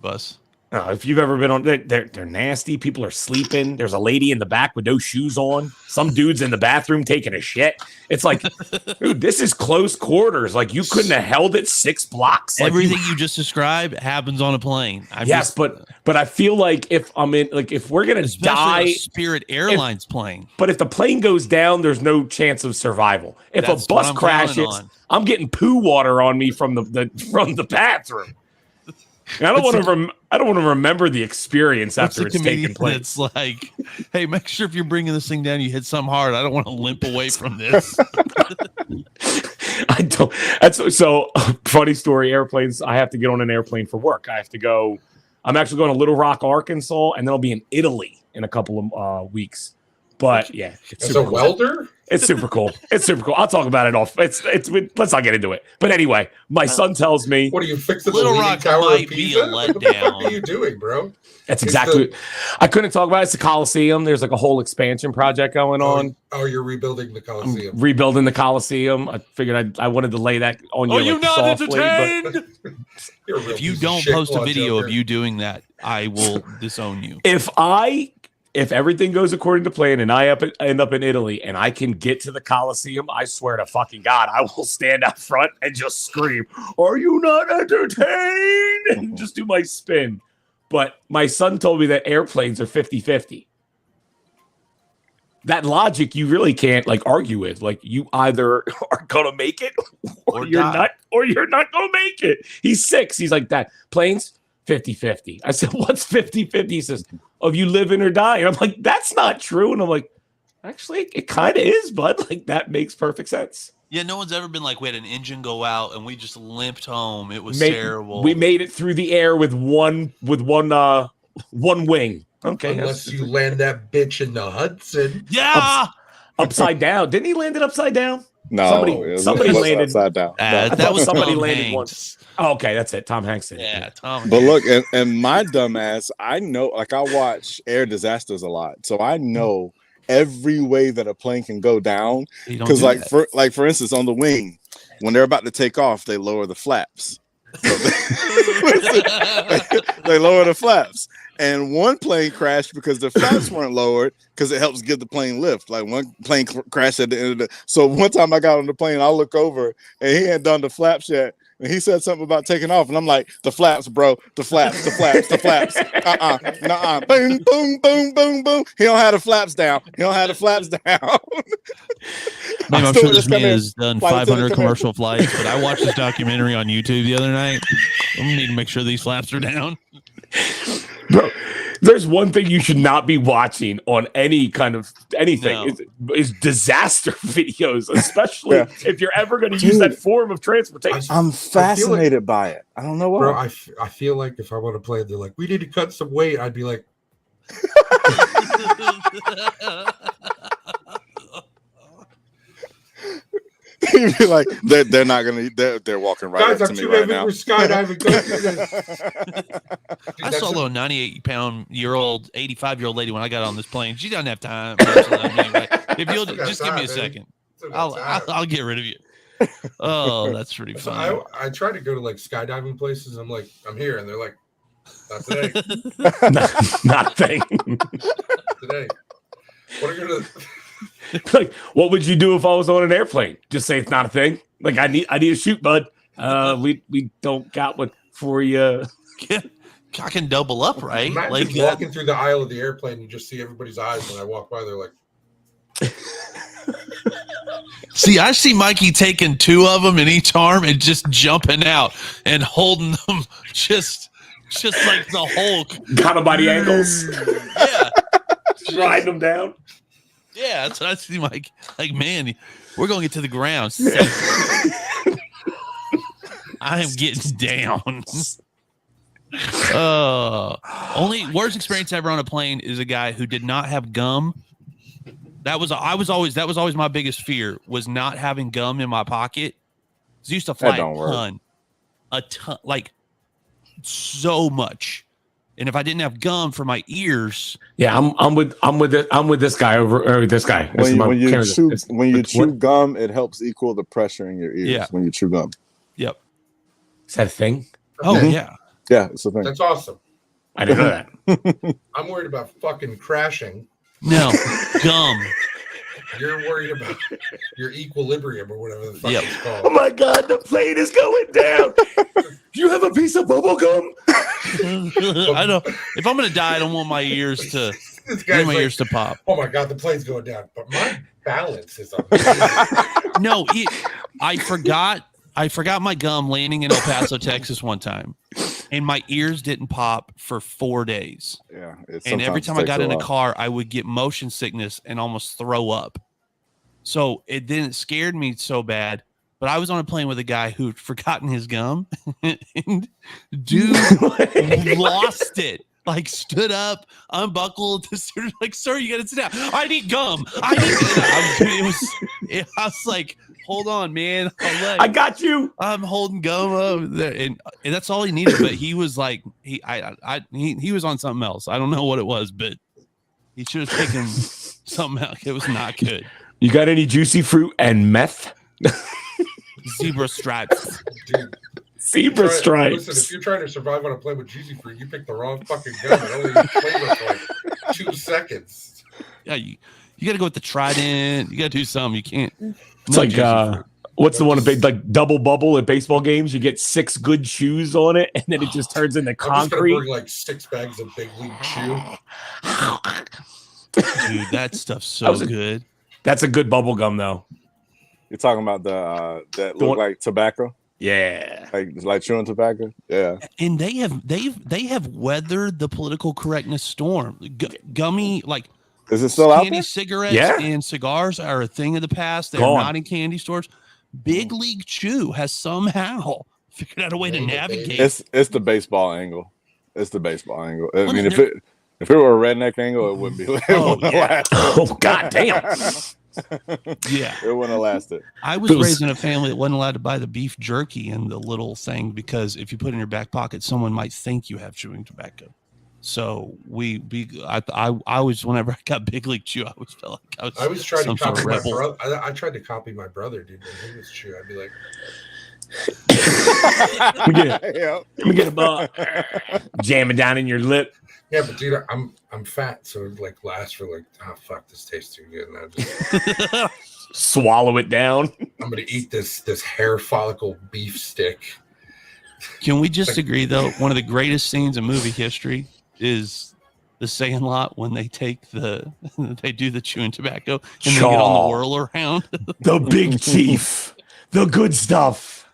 S1: bus.
S6: If you've ever been on, they're nasty. People are sleeping. There's a lady in the back with no shoes on. Some dude's in the bathroom taking a shit. It's like, dude, this is close quarters. Like you couldn't have held it 6 blocks. Like
S1: Everything you just described happens on a plane.
S6: But I feel like if I'm in, like if we're gonna die,
S1: a Spirit Airlines plane.
S6: But if the plane goes down, there's no chance of survival. If
S1: That's
S6: a bus crashes, I'm getting poo water on me from the bathroom. I don't want to remember the experience after it's taken place.
S1: It's like, hey, make sure if you're bringing this thing down, you hit something hard. I don't want to limp away from this.
S6: I don't. That's so funny story. Airplanes. I have to get on an airplane for work. I have to go. I'm actually going to Little Rock, Arkansas, and then I'll be in Italy in a couple of weeks. But yeah,
S7: it's a welder.
S6: It's super cool. It's super cool. I'll talk about it off. Let's not get into it. But anyway, my son tells me,
S7: "What are you fixing?
S1: Little
S7: the
S1: Rock
S7: Tower
S1: might
S7: of
S1: be
S7: Pisa?
S1: a letdown.
S7: What the fuck are you doing, bro?"
S6: That's exactly. I couldn't talk about it. It's the Coliseum. There's like a whole expansion project going on.
S7: Oh, you're rebuilding the Coliseum.
S6: I'm rebuilding the Coliseum. I figured I wanted to lay that on you.
S1: Are you not
S6: softly,
S1: entertained?
S6: But
S1: if you don't post a video of you doing that, I will disown you.
S6: If everything goes according to plan and I end up in Italy and I can get to the Coliseum, I swear to fucking God, I will stand out front and just scream, "Are you not entertained?" and just do my spin. But my son told me that airplanes are 50-50. That logic you really can't like argue with. Like you either are gonna make it or you're not gonna make it. He's 6. He's like that. Planes 50-50. I said, "What's 50-50?" He says, "Of you living or dying." I'm like, "That's not true." And I'm like, "Actually, it kind of is, bud. Like that makes perfect sense."
S1: Yeah, no one's ever been like, we had an engine go out and we just limped home. It was terrible.
S6: We made it through the air with one wing. Okay.
S7: Unless you land that bitch in the Hudson.
S1: Yeah.
S6: Upside down. Didn't he land it upside down?
S5: No,
S6: somebody landed
S5: upside down.
S1: That was
S6: somebody
S1: Tom
S6: landed
S1: Hanks.
S6: once. Oh, okay, that's it. Tom Hanks did.
S1: Yeah, Tom.
S5: But look, and my dumbass, I know, like I watch air disasters a lot, so I know every way that a plane can go down. Because, for instance, on the wing, when they're about to take off, they lower the flaps. So they lower the flaps. And one plane crashed because the flaps weren't lowered because it helps give the plane lift. Like one plane crashed at the end of the. So one time I got on the plane, I look over and he hadn't done the flaps yet. And he said something about taking off. And I'm like, "The flaps, bro. The flaps, the flaps, the flaps. Nuh-uh. Boom, boom, boom, boom, boom. He don't have the flaps down.
S1: Man, I'm sure this man has done 500 commercial flights, but I watched this documentary on YouTube the other night. I need to make sure these flaps are down.
S6: Bro, there's one thing you should not be watching on any kind of anything is disaster videos, especially if you're ever going to use that form of transportation.
S5: I'm fascinated by it. I don't know why.
S7: Bro, I feel like if I want to play it, they're like, "We need to cut some weight." I'd be like,
S5: You'd be like, they're not gonna. They're walking right
S7: "Guys,
S5: up
S7: I'm
S5: to me
S7: too
S5: right
S7: heavy
S5: now.
S7: for skydiving. Go through this." Dude,
S1: I
S7: that's
S1: saw a
S7: a-
S1: little 98-pound-year-old, 85-year-old lady when I got on this plane. She doesn't have time. Anyway, if you'll just give me a second, I'll get rid of you. Oh, that's pretty
S7: So
S1: funny.
S7: I try to go to like skydiving places. I'm like, "I'm here," and they're like, "Not today.
S6: not a thing.
S7: Today. What are you gonna?"
S6: Like, what would you do if I was on an airplane? Just say it's not a thing. Like, I need a shoot, bud. We don't got one for you.
S1: I can double up, right?
S7: Imagine
S1: Like
S7: walking through the aisle of the airplane, you just see everybody's eyes when I walk by. They're like,
S1: see, I see Mikey taking 2 of them in each arm and just jumping out and holding them just like the Hulk.
S6: Got him by the ankles.
S1: Yeah.
S6: Riding them down.
S1: Yeah, that's what I see, Mike. Like, man, we're going to get to the ground. I am getting down. Only worst experience ever on a plane is a guy who did not have gum. That was always my biggest fear, was not having gum in my pocket. I used to fly a ton, like so much. And if I didn't have gum for my ears,
S6: I'm with this guy over this guy.
S5: When you chew gum, it helps equal the pressure in your ears.
S1: Yeah.
S5: When you chew gum.
S1: Yep.
S6: Is that a thing?
S1: Oh yeah.
S5: Yeah, it's a thing.
S7: "That's awesome."
S6: I didn't know that.
S7: I'm worried about fucking crashing.
S1: No, gum.
S7: You're worried about your equilibrium or whatever the fuck
S1: Yep.
S7: it's
S6: Oh
S7: called.
S6: my God, the plane is going down. Do you have a piece of bubble gum?
S1: I know. If I'm gonna die, I don't want my ears to.
S7: This
S1: I
S7: guy's
S1: want my
S7: like,
S1: ears to pop.
S7: oh my God, the plane's going down. But my balance is amazing.
S1: No, I forgot my gum landing in El Paso, Texas one time, and my ears didn't pop for 4 days.
S5: Yeah.
S1: And every time I got in a car, I would get motion sickness and almost throw up. So it scared me so bad. But I was on a plane with a guy who'd forgotten his gum, and dude lost it. Like stood up, unbuckled, like, sir, you gotta sit down. I need gum. I was like, hold on, man.
S6: I got you.
S1: I'm holding gum over there, and that's all he needed. But he was like, he was on something else. I don't know what it was, but he should have taken something else. It was not good.
S6: You got any juicy fruit and meth?
S1: Zebra stripes.
S7: Dude.
S6: Zebra stripes.
S7: Listen, if you're trying to survive on a plane with juicy fruit, you picked the wrong fucking gun. It only flavor for like 2 seconds.
S1: Yeah, you got to go with the Trident. You got to do something. You can't.
S6: It's like what's the one like double bubble at baseball games? You get 6 good chews on it, and then it just turns into
S7: I'm just gonna
S6: concrete.
S7: bring like 6 bags of Big League Chew.
S1: Dude, that stuff's so good.
S6: That's a good bubble gum, though.
S5: You're talking about that look like tobacco?
S6: Yeah,
S5: like chewing tobacco. Yeah,
S1: and they have weathered the political correctness storm. Gummy, like,
S5: is it still out
S1: candy
S5: there?
S1: cigarettes
S6: Yeah.
S1: and cigars are a thing of the past. They're
S6: Gone.
S1: not in candy stores. Big League Chew has somehow figured out a way to navigate.
S5: It's the baseball angle. It's the baseball angle. I
S1: Well,
S5: mean,
S1: they're-
S5: if it were a redneck angle, it wouldn't be.
S1: Oh, yeah.
S6: Oh God damn!
S1: Yeah,
S5: It wouldn't have lasted.
S1: I was raised in a family that wasn't allowed to buy the beef jerky and the little thing because if you put it in your back pocket, someone might think you have chewing tobacco. So I was, whenever I got Big League Chew, I always felt like
S7: I always tried to
S1: some sort
S7: copy
S1: of
S7: my
S1: rebel.
S7: brother. I tried to copy my brother, dude. When he was chew, I'd be like,
S6: Let me get a ball. Jam it down in your lip.
S7: yeah, but dude, I'm fat, so it like lasts for like, oh fuck, this tastes too good. And I just,
S6: Swallow it down.
S7: I'm gonna eat this hair follicle beef stick.
S1: Can we just agree, though? One of the greatest scenes in movie history is the Sandlot when they they do the chewing tobacco and they get on the whirl around.
S6: The Big Chief. The good stuff.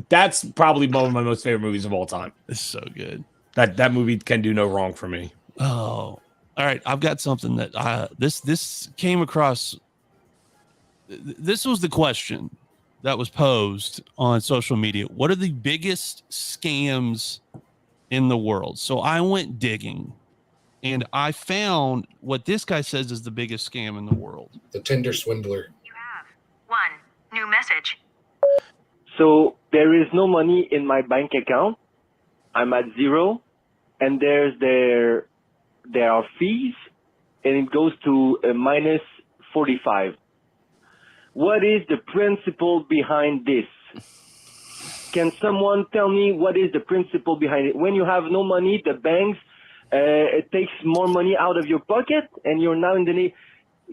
S6: That's probably one of my most favorite movies of all time.
S1: It's so good.
S6: That movie can do no wrong for me.
S1: Oh, all right. I've got something that this came across. This was the question that was posed on social media. What are the biggest scams in the world? So I went digging and I found what this guy says is the biggest scam in the world.
S7: The Tinder swindler.
S8: You have one new message.
S9: So there is no money in my bank account. I'm at 0, and there are fees, and it goes to a minus 45. What is the principle behind this? Can someone tell me what is the principle behind it? When you have no money, the banks it takes more money out of your pocket, and you're now in the need.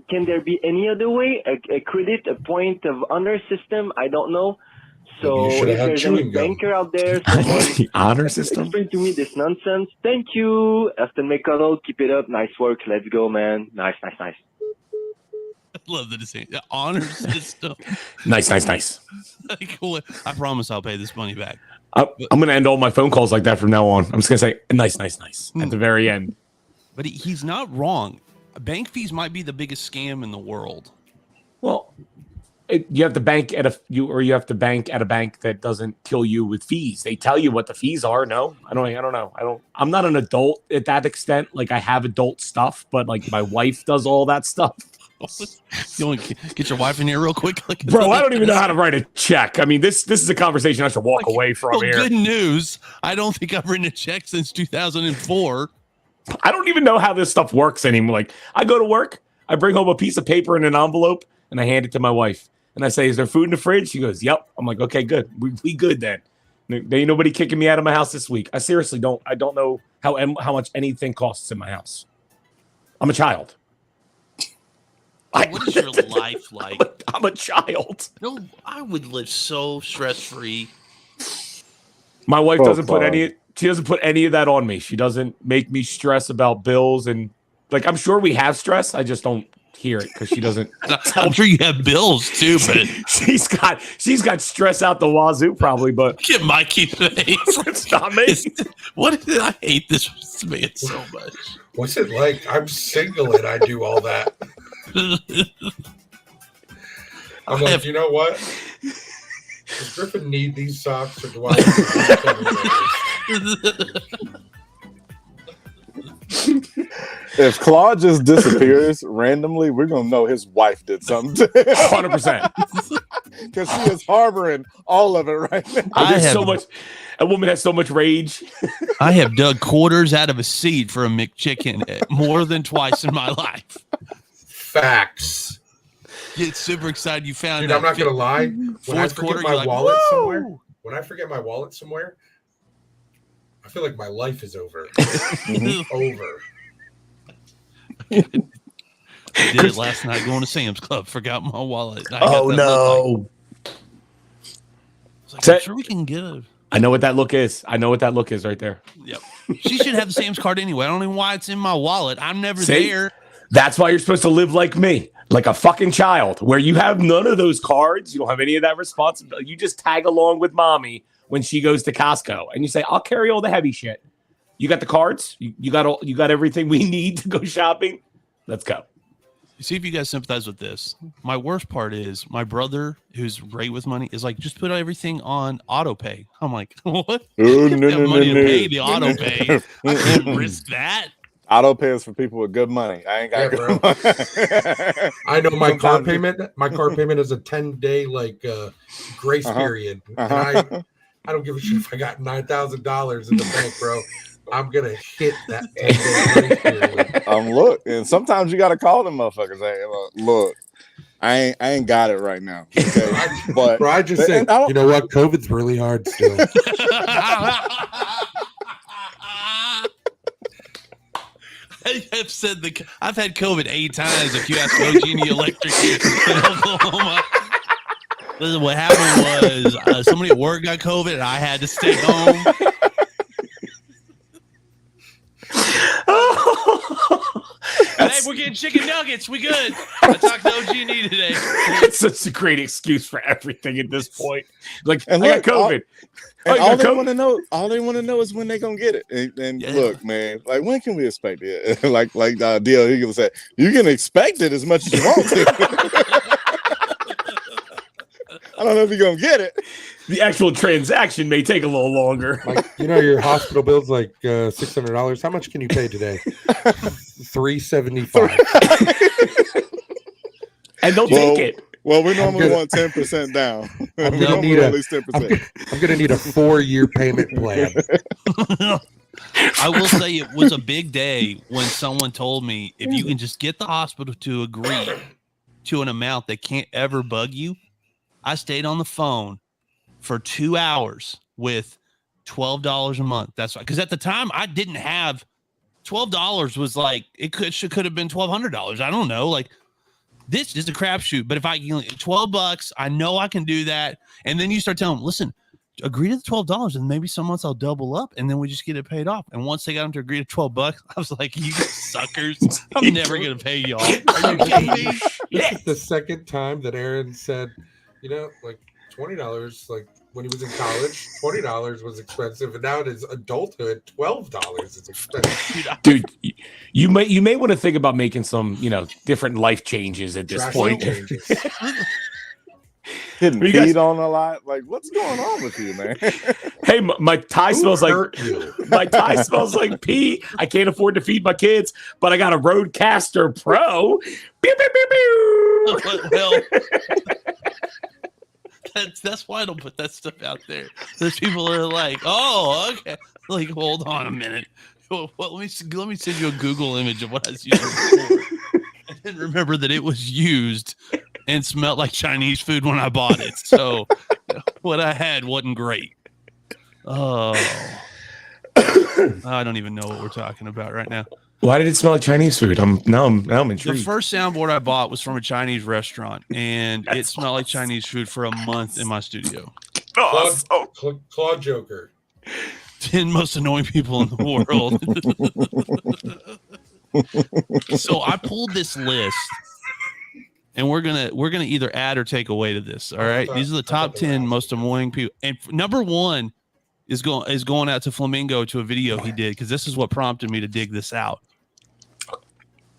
S9: Can there be any other way? A credit, a point of honor system? I don't know. So
S7: Maybe you should
S9: if
S7: have had
S9: there's any
S7: chewing gum.
S9: banker out there, someone
S6: The honor system.
S9: explain to me this nonsense. Thank you, Aston McConnell. Keep it up. Nice work. Let's go, man. Nice.
S1: I love the design. The honor system.
S6: Nice.
S1: Like, what? I promise I'll pay this money back.
S6: I'm going to end all my phone calls like that from now on. I'm just going to say nice at the very end.
S1: But he's not wrong. Bank fees might be the biggest scam in the world.
S6: Well, you have to bank at you have to bank at a bank that doesn't kill you with fees. They tell you what the fees are. No, I don't know. I'm not an adult at that extent. Like, I have adult stuff, but like my wife does all that stuff.
S1: You want to get your wife in here real quick? Like,
S6: Bro, I don't even know how to write a check. I mean, this is a conversation I should walk away from
S1: well,
S6: here.
S1: good news. I don't think I've written a check since 2004.
S6: I don't even know how this stuff works anymore. Like, I go to work, I bring home a piece of paper in an envelope, and I hand it to my wife. And I say, "Is there food in the fridge?" She goes, "Yep." I'm like, "Okay, good. We good then." There ain't nobody kicking me out of my house this week. I seriously don't. I don't know how much anything costs in my house. I'm a child.
S1: What is your life like?
S6: I'm a child.
S1: No, I would live so stress-free.
S6: My wife doesn't put any. She doesn't put any of that on me. She doesn't make me stress about bills and like. I'm sure we have stress. I just don't hear it because she doesn't.
S1: I'm sure you have bills too, but
S6: she's got stress out the wazoo probably. But
S1: get Mikey face.
S6: It's not me.
S1: What did I hate this man so much?
S7: What's it like? I'm single and I do all that. I'm like, you know what? Does Griffin need these socks or do I?
S5: If Claude just disappears randomly, we're gonna know his wife did something to him.
S6: 100%.
S5: Because she is harboring all of it right now.
S6: A woman has so much rage.
S1: I have dug quarters out of a seat for a McChicken more than twice in my life.
S7: Facts.
S1: Get super excited you found
S7: Dude,
S1: that.
S7: I'm not gonna lie. When I forget my wallet somewhere, I feel like my life is over. Over.
S1: I did it last night going to Sam's Club. Forgot my wallet.
S6: Oh no!
S1: I'm sure we can get it.
S6: I know what that look is. I know what that look is right there.
S1: Yep. She should have the Sam's card anyway. I don't know why it's in my wallet. I'm never there.
S6: That's why you're supposed to live like me, like a fucking child, where you have none of those cards. You don't have any of that responsibility. You just tag along with mommy when she goes to Costco, and you say, "I'll carry all the heavy shit." You got the cards. You got everything we need to go shopping. Let's go.
S1: See if you guys sympathize with this. My worst part is my brother, who's great with money, is like, just put everything on auto pay. I'm like, what?
S5: No,
S1: money to pay the auto pay. I can't risk that.
S5: Auto pay is for people with good money. I ain't got good money.
S7: I know my car payment. My car payment is a 10-day grace period. And I don't give a shit if I got $9,000 in the bank, bro. I'm gonna hit that 10-day grace period.
S5: Look, and sometimes you gotta call them motherfuckers. Hey, look, I ain't got it right now. Okay? But
S7: bro, I just say, you know what? COVID's really hard still.
S1: I've had COVID 8 times. If you ask OG&E Electric in Oklahoma, listen, what happened was somebody at work got COVID and I had to stay home. Hey, we're getting chicken nuggets. We good. I talked to OG&E today.
S6: It's such a great excuse for everything at this point. Like,
S5: and
S6: I got COVID.
S5: All they want to know is when they gonna get it. And look, man, like when can we expect it? like DL Eagle said, you can expect it as much as you want to. I don't know if you're gonna get it.
S6: The actual transaction may take a little longer.
S7: Like, your hospital bill's like $600. How much can you pay today? $375.
S6: And they'll take it.
S5: Well, we normally want 10% down.
S7: I'm gonna need at least 10%. I'm gonna need a 4-year payment plan.
S1: I will say it was a big day when someone told me if you can just get the hospital to agree to an amount that can't ever bug you. I stayed on the phone for 2 hours with $12 a month. That's right. Because at the time I didn't have $12 was like it could have been $1,200. I don't know. Like this is a crapshoot. But if I $12, I know I can do that. And then you start telling them, listen, agree to the $12 and maybe some months I'll double up and then we just get it paid off. And once they got them to agree to $12, I was like, you suckers, I'm never gonna pay y'all. Are you kidding me?
S7: This is the second time that Aaron said, like $20, like when he was in college, $20 was expensive, and now it is adulthood, $12 is expensive.
S6: Dude, you may want to think about making some, different life changes at this point.
S5: Hitting feet on a lot. Like, what's going on with you, man?
S6: Hey, my tie smells like pee. I can't afford to feed my kids, but I got a Roadcaster Pro. Pew, pew, pew, pew.
S1: Well, that's why I don't put that stuff out there. There's people that are like, oh, okay. Like, hold on a minute. Well, let me send you a Google image of what I was using before. I didn't remember that it was used and smelled like Chinese food when I bought it. So what I had wasn't great. Oh, I don't even know what we're talking about right now.
S6: Why did it smell like Chinese food? Now I'm
S1: The
S6: intrigued.
S1: first soundboard I bought was from a Chinese restaurant, and it smelled like Chinese food for a month in my studio.
S7: Claude Joker.
S1: 10 most annoying people in the world. So I pulled this list, and we're gonna either add or take away to this. All right, these are the top 10 most annoying people, and number one is going out to Flamingo to a video he did, because this is what prompted me to dig this out.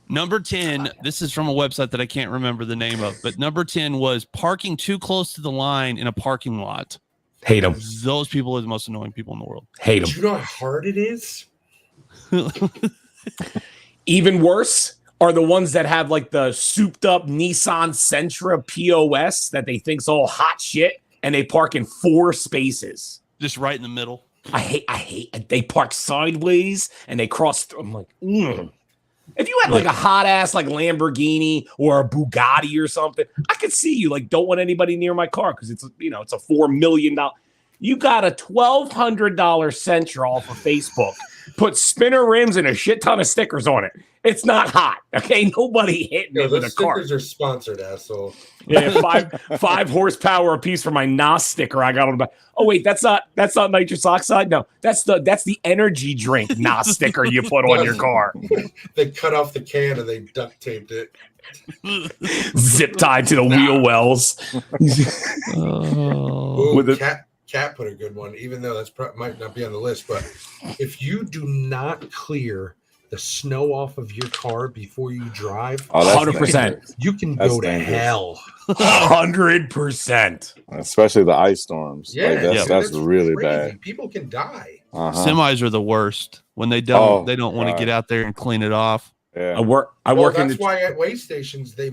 S1: Number 10, this is from a website that I can't remember the name of, but number 10 was parking too close to the line in a parking lot.
S6: Hate them.
S1: Those people are the most annoying people in the world.
S6: Hate them.
S7: Do you know how hard it is?
S6: Even worse are the ones that have like the souped up Nissan Sentra POS that they think's all hot shit, and they park in 4 spaces.
S1: Just right in the middle.
S6: I hate. They park sideways and they cross through. I'm like, If you had like a hot ass like Lamborghini or a Bugatti or something, I could see you like don't want anybody near my car because it's it's a $4 million. You got a $1,200 Sentra off of Facebook, put spinner rims and a shit ton of stickers on it. It's not hot, okay? Nobody hit me with a car.
S7: Stickers are sponsored, asshole.
S6: Yeah, five horsepower a piece for my NOS sticker I got on the back. Oh wait, that's not nitrous oxide. No, that's the energy drink NOS sticker you put on your car.
S7: They cut off the can and they duct taped it.
S6: Zip tied to the wheel wells.
S7: Ooh,
S6: With a
S7: Cat put a good one, even though that's might not be on the list. But if you do not clear the snow off of your car before you drive,
S6: 100%,
S7: you can
S5: That's
S7: go to
S5: dangerous.
S7: hell.
S6: 100%.
S5: Especially the ice storms.
S7: Yeah,
S5: Like, that's really
S7: crazy.
S5: bad.
S7: People can die.
S1: Semis are the worst when they don't want to
S5: God.
S1: get out there and clean it off.
S5: Yeah.
S6: I work
S7: That's
S6: in
S7: why at weigh stations they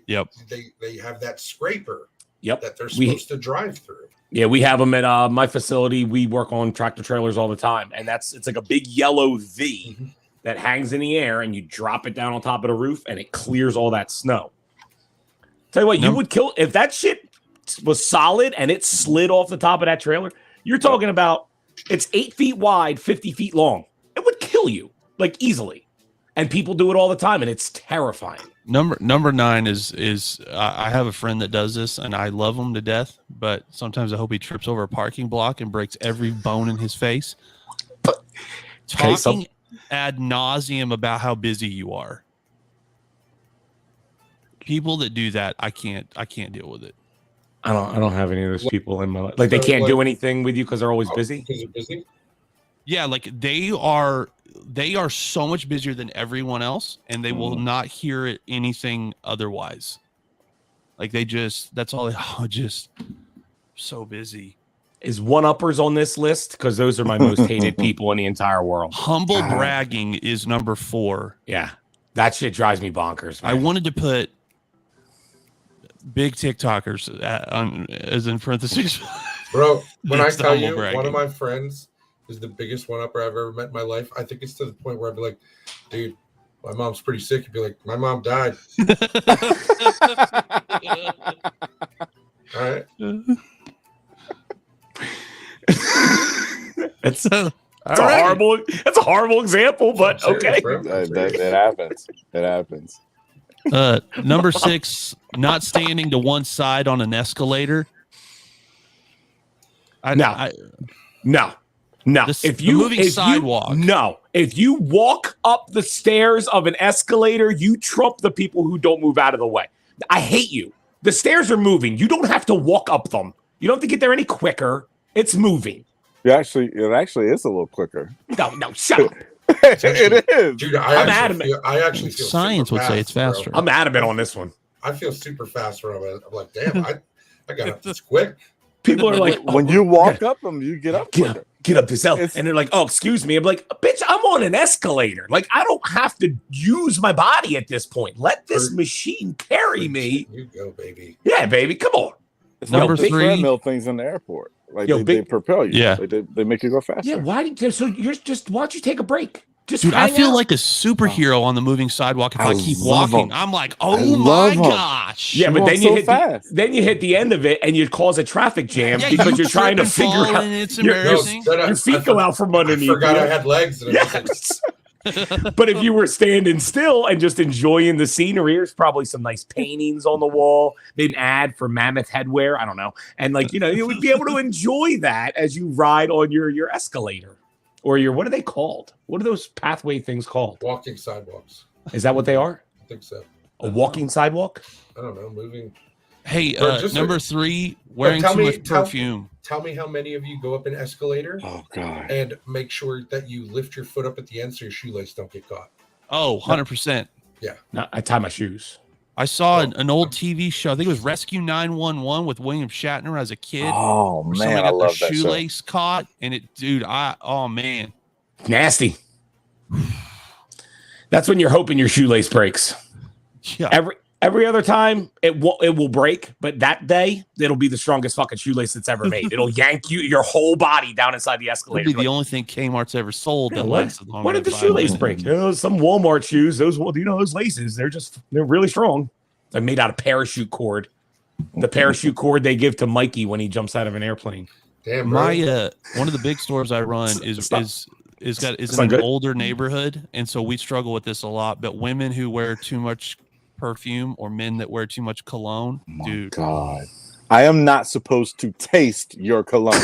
S1: Yep.
S7: they have that scraper
S6: Yep.
S7: that they're supposed to drive through.
S6: Yeah, we have them at my facility. We work on tractor trailers all the time, and it's like a big yellow V that hangs in the air, and you drop it down on top of the roof, and it clears all that snow. Tell you what, you would kill if that shit was solid and it slid off the top of that trailer. You're talking about it's 8 feet wide, 50 feet long. It would kill you like easily, and people do it all the time, and it's terrifying.
S1: Number 9 is I have a friend that does this, and I love him to death, but sometimes I hope he trips over a parking block and breaks every bone in his face. Talking ad nauseum about how busy you are. People that do that, I can't deal with it.
S6: I don't have any of those people in my life. Like they can't do anything with you because they're always busy.
S7: Because they're busy.
S1: Yeah, like they are so much busier than everyone else, and they will not hear anything otherwise. Like that's all. Just so busy.
S6: Is one-uppers on this list? Because those are my most hated people in the entire world.
S1: Humble bragging is number 4.
S6: Yeah, that shit drives me bonkers, man.
S1: I wanted to put big TikTokers as in parentheses.
S7: Bro, when I
S1: It's the
S7: tell
S1: humble
S7: you
S1: bragging.
S7: one of my friends is the biggest one-upper I've ever met in my life, I think it's to the point where I'd be like, dude, my mom's pretty sick. You'd be like, my mom died. All right.
S6: It's a horrible example, but
S7: Serious,
S6: okay.
S7: bro.
S5: That happens. It happens.
S1: Number 6, not standing to one side on an escalator.
S6: No. If you walk up the stairs of an escalator, you trump the people who don't move out of the way. I hate you. The stairs are moving. You don't have to walk up them. You don't have to get there any quicker. It's moving.
S5: It actually is a little quicker.
S6: No, shut up.
S5: It is.
S7: Dude,
S6: I'm adamant.
S7: I actually feel
S1: Science
S7: super
S1: would say it's
S7: fast,
S1: faster.
S7: bro.
S6: I'm adamant on this one.
S7: I feel super fast when I'm like, damn, I got up this quick.
S6: People are like,
S5: When you walk up them, you get up quicker.
S6: Get up this
S5: It's-
S6: and they're like, oh, excuse me. I'm like, bitch, I'm on an escalator. Like, I don't have to use my body at this point. Let this machine carry me.
S7: You go, baby.
S6: Yeah, baby, come on.
S5: It's
S1: Number
S5: like the
S1: 3.
S5: treadmill things in the airport. Like
S6: Yo,
S5: they
S6: big-
S5: propel you.
S1: Yeah.
S5: They make you go faster.
S6: Yeah, why don't you take a break? Just
S1: Dude, I
S6: hang
S1: feel
S6: out.
S1: like a superhero on the moving sidewalk if I keep
S5: love
S1: walking.
S5: 'em.
S1: I'm like,
S5: I
S1: oh
S5: love
S1: my
S5: 'em.
S1: gosh.
S6: Yeah,
S5: You
S6: but
S5: walk
S6: then
S5: so
S6: you hit
S5: fast.
S6: then you hit the end of it and you'd cause a traffic jam
S1: Yeah,
S6: because
S1: you
S6: you're trying to
S1: trip and
S6: figure
S1: fall
S6: out
S1: and it's
S6: your-
S7: No,
S1: embarrassing.
S7: then
S6: your feet go out from underneath.
S7: I forgot
S6: you.
S7: I had legs. And I was like,
S6: Yes. But if you were standing still and just enjoying the scenery, there's probably some nice paintings on the wall, maybe an ad for Mammoth headwear. I don't know. And like, you would be able to enjoy that as you ride on your escalator or your, what are they called? What are those pathway things called?
S7: walking sidewalks.
S6: Is that what they are?
S7: I think so.
S6: A walking sidewalk?
S7: I don't know. Moving.
S1: Hey,
S7: Or just
S1: number
S7: a-
S1: 3, wearing
S7: tell
S1: too
S7: me-
S1: much perfume.
S7: Tell me how many of you go up an escalator
S5: Oh God.
S7: and make sure that you lift your foot up at the end so your shoelace don't get caught.
S1: Oh, 100%.
S6: No, I tie my shoes.
S1: I saw an old TV show. I think it was Rescue 911 with William Shatner as a kid.
S5: Oh
S1: where
S5: man,
S1: somebody
S5: I
S1: got their
S5: love that show.
S1: shoelace caught, and it, dude, oh man.
S6: Nasty. That's when you're hoping your shoelace breaks.
S1: Yeah.
S6: Every other time it will break, but that day it'll be the strongest fucking shoelace that's ever made. It'll yank your whole body down inside the escalator.
S1: It'd be the only thing Kmart's ever sold that lasted longer.
S6: What did the
S1: than 5
S6: shoelace
S1: minutes.
S6: break? Some Walmart shoes. Those laces. They're really strong. They're made out of parachute cord. The parachute cord they give to Mikey when he jumps out of an airplane.
S7: Damn, bro.
S1: My one of the big stores I run is in an
S6: good.
S1: older neighborhood, and so we struggle with this a lot. But women who wear too much perfume or men that wear too much cologne, dude.
S5: God, I am not supposed to taste your cologne.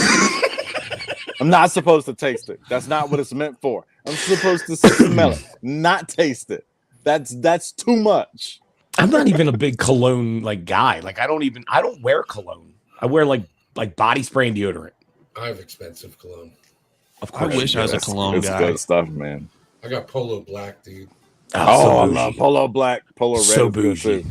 S5: I'm not supposed to taste it. That's not what it's meant for. I'm supposed to smell it, not taste it. That's too much.
S6: I'm not even a big cologne guy. I don't wear cologne. I wear like body spray and deodorant.
S7: I have expensive cologne.
S6: Of
S1: I
S6: course.
S1: wish I was a
S5: It's-
S1: cologne
S5: it's
S1: guy.
S5: good stuff, man.
S7: I got Polo Black, dude.
S5: Oh, I
S6: bougie.
S5: love Polo Black, Polo Red.
S6: So
S5: is good,
S6: bougie.
S5: too.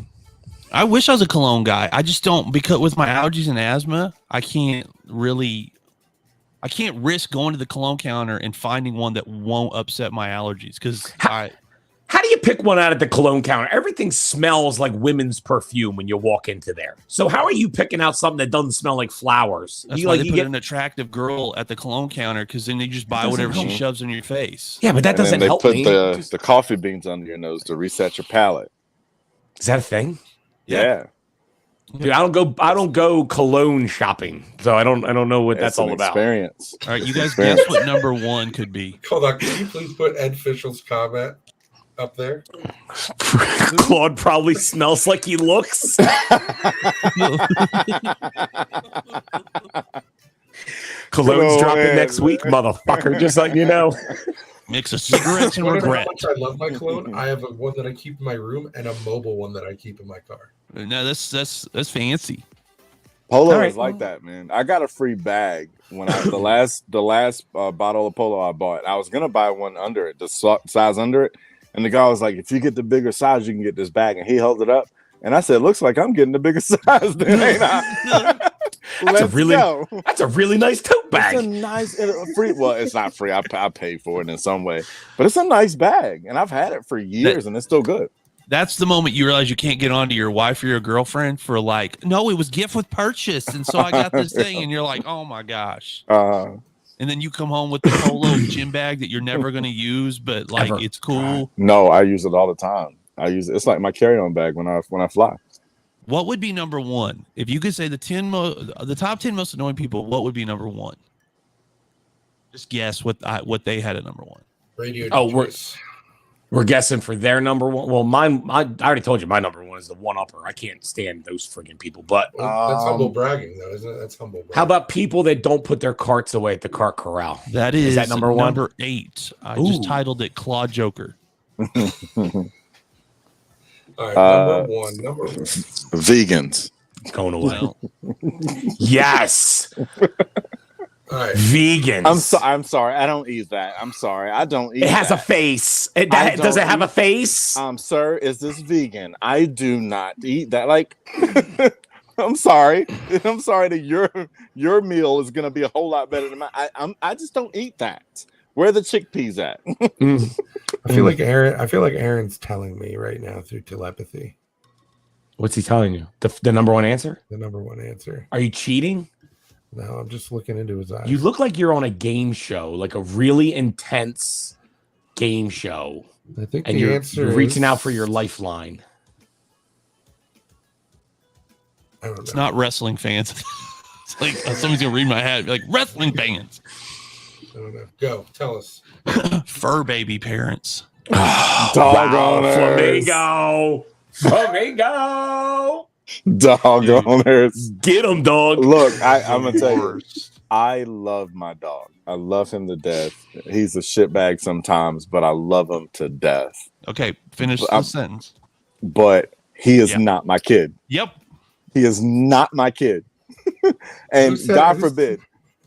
S1: I wish I was a cologne guy. I just don't, because with my allergies and asthma, I can't risk going to the cologne counter and finding one that won't upset my allergies. Because
S6: How do you pick one out at the cologne counter? Everything smells like women's perfume when you walk into there. So how are you picking out something that doesn't smell like flowers?
S1: that's why they put an attractive girl at the cologne counter, because then you just buy whatever she shoves in your face.
S6: Yeah, but that
S5: And then
S6: doesn't
S5: they
S6: help
S5: put
S6: me.
S5: the coffee beans under your nose to reset your palate.
S6: Is that a thing?
S5: Yeah.
S6: Dude, I don't go cologne shopping, so I don't know what that's
S5: It's an
S6: all about.
S5: experience.
S1: All right, you guys guess what number 1 could be.
S7: Hold on. Can you please put Ed Fischel's comment up there?
S6: Claude probably smells like he looks. Cologne's
S5: Oh,
S6: dropping
S5: man.
S6: next week, motherfucker. Just letting you know.
S1: Mix of cigarettes and
S7: Wanna know
S1: regret.
S7: how much I love my cologne? I have one that I keep in my room and a mobile one that I keep in my car.
S1: No, that's fancy.
S5: Polo
S6: All right.
S5: is like that, man. I got a free bag when the last bottle of Polo I bought. I was gonna buy one under it, the size under it, and the guy was like, "If you get the bigger size, you can get this bag." And he held it up, and I said, "Looks like I'm getting the bigger size, then, ain't I?"
S6: That's
S5: go.
S6: a really nice tote
S5: It's a
S6: bag.
S5: nice free. Well, it's not free. I pay for it in some way, but it's a nice bag, and I've had it for years, and it's still good.
S1: That's the moment you realize you can't get on to your wife or your girlfriend for no, it was gift with purchase, and so I got this thing, and you're like, oh my gosh. And then you come home with the Polo gym bag that you're never going to use, but
S6: Ever.
S1: it's cool.
S5: No, I use it all the time. I use it. It's like my carry-on bag when I fly.
S1: What would be number 1? If you could say the top 10 most annoying people, what would be number 1? Just guess what they had at number 1.
S7: Radio.
S6: Oh,
S7: DJs.
S6: We're guessing for their number one. Well, mine, I already told you my number one is the one upper. I can't stand those friggin' people. But
S7: Well, that's humble bragging, though, isn't it? That's humble bragging.
S6: how about people that don't put their carts away at the cart corral?
S1: That is
S6: that number 1?
S1: Number 8. I
S6: Ooh.
S1: just titled it Claw Joker.
S7: All right, number one.
S5: Vegans.
S6: Going away.
S1: Well,
S6: Yes.
S7: All right.
S6: Vegans.
S5: I'm sorry. I don't eat that. I'm sorry. I don't eat
S6: It has
S5: that.
S6: a face.
S5: I
S6: Does it
S5: don't
S6: have a
S5: eat-
S6: face?
S5: Sir, is this vegan? I do not eat that. Like, I'm sorry. I'm sorry that your meal is gonna be a whole lot better than mine. I just don't eat that. Where are the chickpeas at?
S7: I feel like Aaron's telling me right now through telepathy
S6: What's he telling you? The number one answer?
S7: the number one answer.
S6: Are you cheating?
S7: No, I'm just looking into his eyes.
S6: You look like you're on a game show, like a really intense game show,
S7: I think
S6: and
S7: the
S6: you're
S7: answer
S6: reaching
S7: is,
S6: out for your lifeline.
S7: I don't know.
S1: It's not wrestling fans. It's like somebody's gonna read my hat. Be like wrestling fans,
S7: I don't know. Go. Tell us.
S1: fur baby parents.
S5: Doggoners.
S6: Flamingo.
S5: Doggoners.
S6: Get him, dog.
S5: Look, I'm gonna tell you, I love my dog. I love him to death. He's a shitbag sometimes, but I love him to death.
S1: Okay, finish the sentence.
S5: But he is not my kid.
S1: Yep.
S5: He is not my kid. And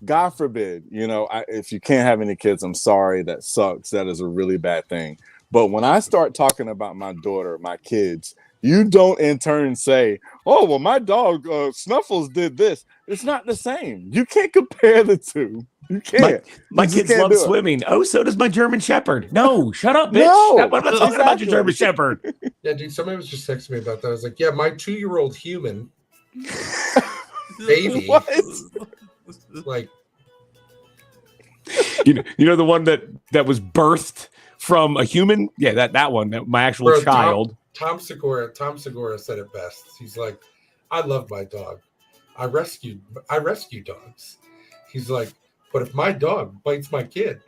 S5: God forbid, you know, if you can't have any kids, I'm sorry. That sucks. That is a really bad thing. But when I start talking about my daughter, my kids, you don't in turn say, oh, well, my dog Snuffles did this. It's not the same. You can't compare the two. You can't.
S6: My kids love swimming. Oh, so does my German Shepherd. No, shut up, bitch.
S5: No,
S6: What am I talking about your German Shepherd?
S7: Yeah, dude, somebody was just texting me about that. I was like, yeah, my 2-year-old human baby.
S5: What?
S7: Like,
S6: you know the one that was birthed from a human? Yeah, that one, my actual child.
S7: Tom Segura said it best. He's like, I love my dog. I rescue dogs. He's like, but if my dog bites my kid,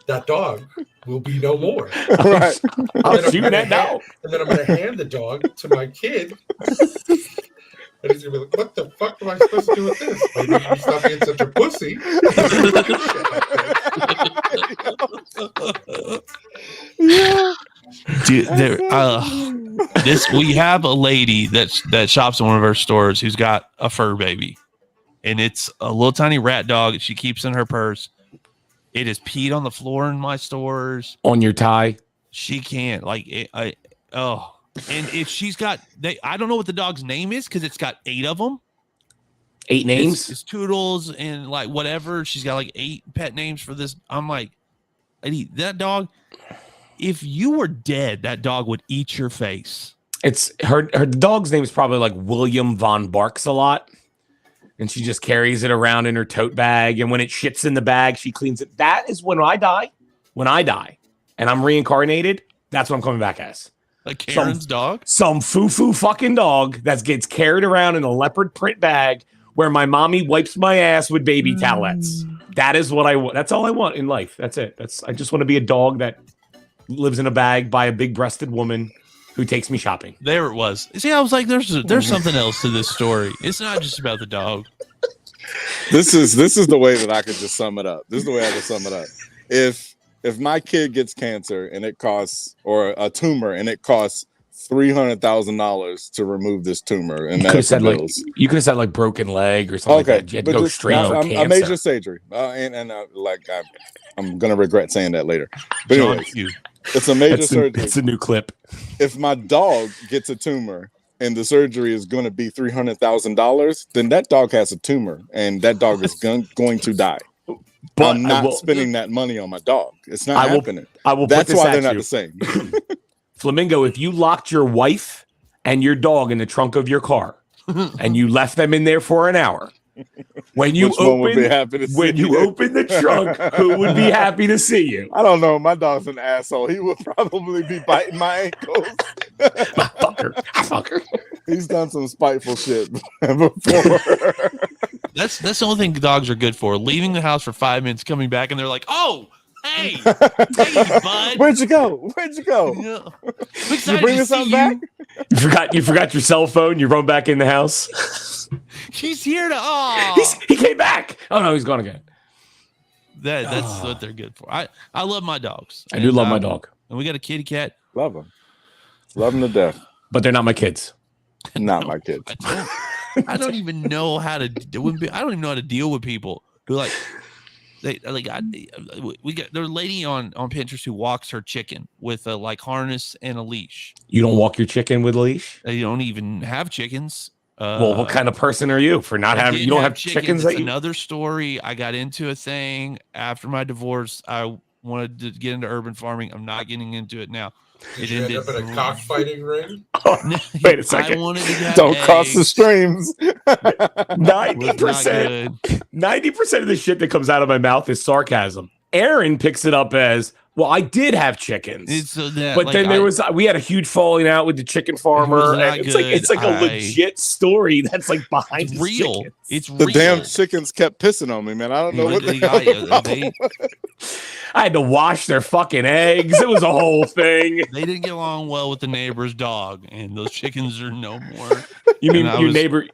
S7: that dog will be no more.
S5: Right.
S6: I'll shoot that dog.
S7: And then I'm going to hand the dog to my kid. And he's going to be like, what the fuck am I supposed to do with this? Maybe you stop being such a pussy.
S5: Yeah.
S1: Dude, we have a lady that shops in one of our stores who's got a fur baby, and it's a little tiny rat dog she keeps in her purse. It is peed on the floor in my stores.
S6: On your tie.
S1: She can't and if she's got I don't know what the dog's name is because it's got 8 of them.
S6: 8 names?
S1: It's Toodles and like whatever. She's got like 8 pet names for this. I'm like, that dog, if you were dead, that dog would eat your face.
S6: It's her dog's name is probably like William Von Barks a lot. And she just carries it around in her tote bag. And when it shits in the bag, she cleans it. That is when I die and I'm reincarnated, that's what I'm coming back as.
S1: Like Karen's dog?
S6: Some foo-foo fucking dog that gets carried around in a leopard print bag where my mommy wipes my ass with baby towelettes. That is what I want. That's all I want in life. That's it. I just want to be a dog that lives in a bag by a big-breasted woman who takes me shopping.
S1: There it was. See, I was like, there's something else to this story. It's not just about the dog.
S5: This is the way that I could just sum it up. This is the way I could sum it up. If my kid gets cancer and it costs, or a tumor and it costs $300,000 to remove this tumor, and
S6: you could have said like broken leg or something. Okay, like that. You had to go straight for cancer.
S5: A major surgery, I'm gonna regret saying that later. But anyways, it's a major surgery.
S6: It's a new clip.
S5: If my dog gets a tumor and the surgery is going to be $300,000, then that dog has a tumor and that dog is going to die. But I'm not spending that money on my dog. It's not happening. That's why they're not the same.
S6: Flamingo, if you locked your wife and your dog in the trunk of your car and you left them in there for an hour, when you open the trunk, who would be happy to see you?
S5: I don't know. My dog's an asshole. He would probably be biting my ankles.
S6: Fucker.
S5: He's done some spiteful shit before.
S1: That's the only thing dogs are good for. Leaving the house for 5 minutes, coming back, and they're like, "Oh, hey, bud,
S5: where'd you go?
S1: Yeah.
S5: You bringing something back?
S6: You forgot your cell phone. You run back in the house.
S1: He's here to.
S6: He came back. Oh no, he's gone again.
S1: That's what they're good for. I love my dogs.
S6: I do love my dog,
S1: and we got a kitty cat.
S5: Love them to death.
S6: But they're not my kids.
S5: Not my kids.
S1: I don't even know how to. I don't even know how to deal with people who like. There's a lady on Pinterest who walks her chicken with a harness and a leash.
S6: You don't walk your chicken with a leash?
S1: You don't even have chickens.
S6: Well, what kind of person are you for not having? You don't have chickens.
S1: It's another story. I got into a thing after my divorce. I wanted to get into urban farming. I'm not getting into it now.
S7: Did you end up in a cockfighting ring?
S6: Wait a second.
S1: I wanted to
S5: don't cross the streams.
S6: 90% of the shit that comes out of my mouth is sarcasm. Aaron picks it up as, Well, I did have chickens.
S1: It's that,
S6: but
S1: like,
S6: then we had a huge falling out with the chicken farmer.
S1: not
S6: And it's like a legit story that's like behind
S1: it's
S6: his
S1: real.
S6: chickens.
S1: It's
S5: The
S1: real.
S5: damn chickens kept pissing on me, man. I don't know what the hell.
S6: I had to wash their fucking eggs. It was a whole thing.
S1: They didn't get along well with the neighbor's dog, and those chickens are no more.
S6: You mean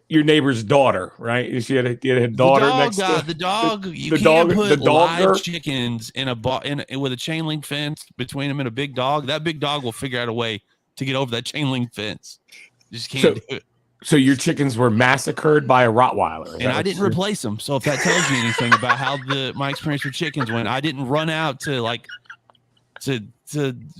S6: your neighbor's daughter, right? You had a daughter next to
S1: the dog. You
S6: the
S1: can't
S6: dog-
S1: put
S6: the dogger?
S1: live chickens in with a chain link fence between them and a big dog. That big dog will figure out a way to get over that chain link fence. You just can't do it.
S6: So your chickens were massacred by a Rottweiler,
S1: And I didn't replace them. So if that tells you anything about how my experience with chickens went, I didn't run out to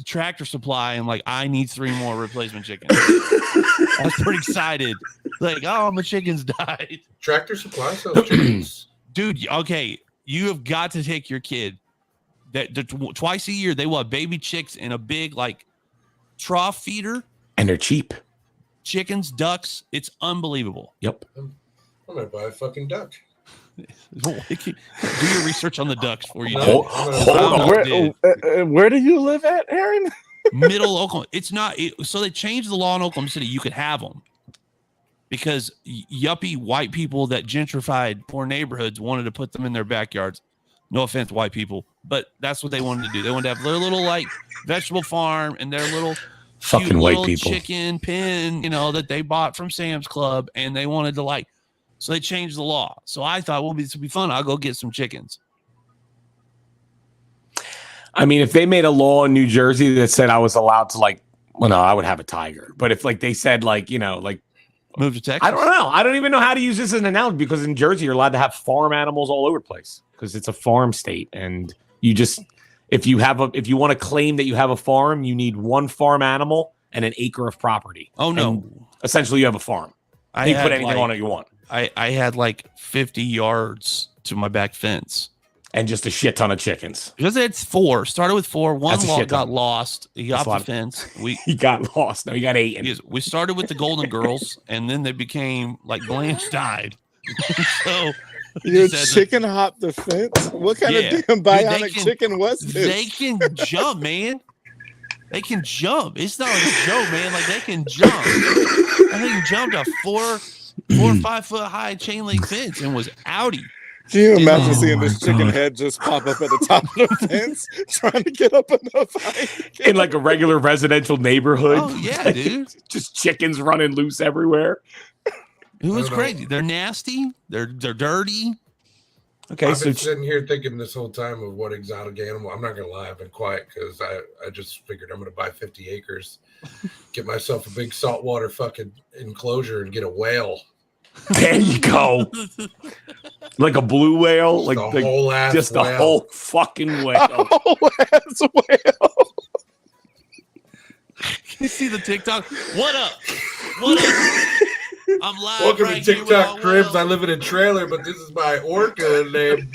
S1: Tractor Supply and I need 3 more replacement chickens. I was pretty excited. My chickens died.
S7: Tractor Supply sells chickens.
S1: Dude, okay, you have got to take your kid. Twice a year they will have baby chicks in a big trough feeder.
S6: And they're cheap.
S1: Chickens, ducks, it's unbelievable.
S6: Yep.
S7: I'm gonna buy a fucking duck.
S1: Do your research on the ducks for you.
S7: No,
S5: Where do you live at, Aaron?
S1: Middle Oklahoma. It's not. So they changed the law in Oklahoma City. You could have them because yuppie white people that gentrified poor neighborhoods wanted to put them in their backyards. No offense, white people, but that's what they wanted to do. They wanted to have their little vegetable farm and their little
S6: fucking
S1: cute
S6: white
S1: little
S6: people
S1: chicken pen, that they bought from Sam's Club, and they wanted to so they changed the law. So I thought, well, this would be fun. I'll go get some chickens.
S6: I mean, if they made a law in New Jersey that said I was allowed to no, I would have a tiger. But if they said
S1: move to Texas,
S6: I don't know. I don't even know how to use this as an analogy because in Jersey you're allowed to have farm animals all over the place because it's a farm state, and you just if you want to claim that you have a farm, you need 1 farm animal and an acre of property.
S1: Oh no!
S6: And essentially, you have a farm. You can put anything on it you want.
S1: I had 50 yards to my back fence.
S6: And just a shit ton of chickens.
S1: Because it's 4. Started with 4. One got lost. He got off the fence.
S6: He got lost. No, he got 8.
S1: We started with the Golden Girls, and then they became Blanche died. So
S5: your chicken hopped the fence. What kind of damn bionic chicken was this?
S1: They can jump, man. They can jump. It's not a joke, man. They can jump. I think he jumped a 4 or 5 foot high chain link fence and was outie.
S5: Can you imagine seeing this chicken head just pop up at the top of the fence, trying to get up enough height?
S6: In a regular residential neighborhood?
S1: Oh, yeah, dude.
S6: Just chickens running loose everywhere.
S1: It was crazy. They're nasty. They're dirty.
S6: Okay,
S7: I've been sitting here thinking this whole time of what exotic animal. I'm not going to lie. I've been quiet because I just figured I'm going to buy 50 acres, get myself a big saltwater fucking enclosure and get a whale.
S6: There you go. Like a blue whale,
S7: just
S6: a whole fucking whale.
S5: A whole ass whale.
S1: You see the TikTok? What up? What up? I'm live.
S7: Welcome
S1: right
S7: to
S1: here with
S7: TikTok
S1: all
S7: Cribs.
S1: world.
S7: I live in a trailer, but this is my orca name.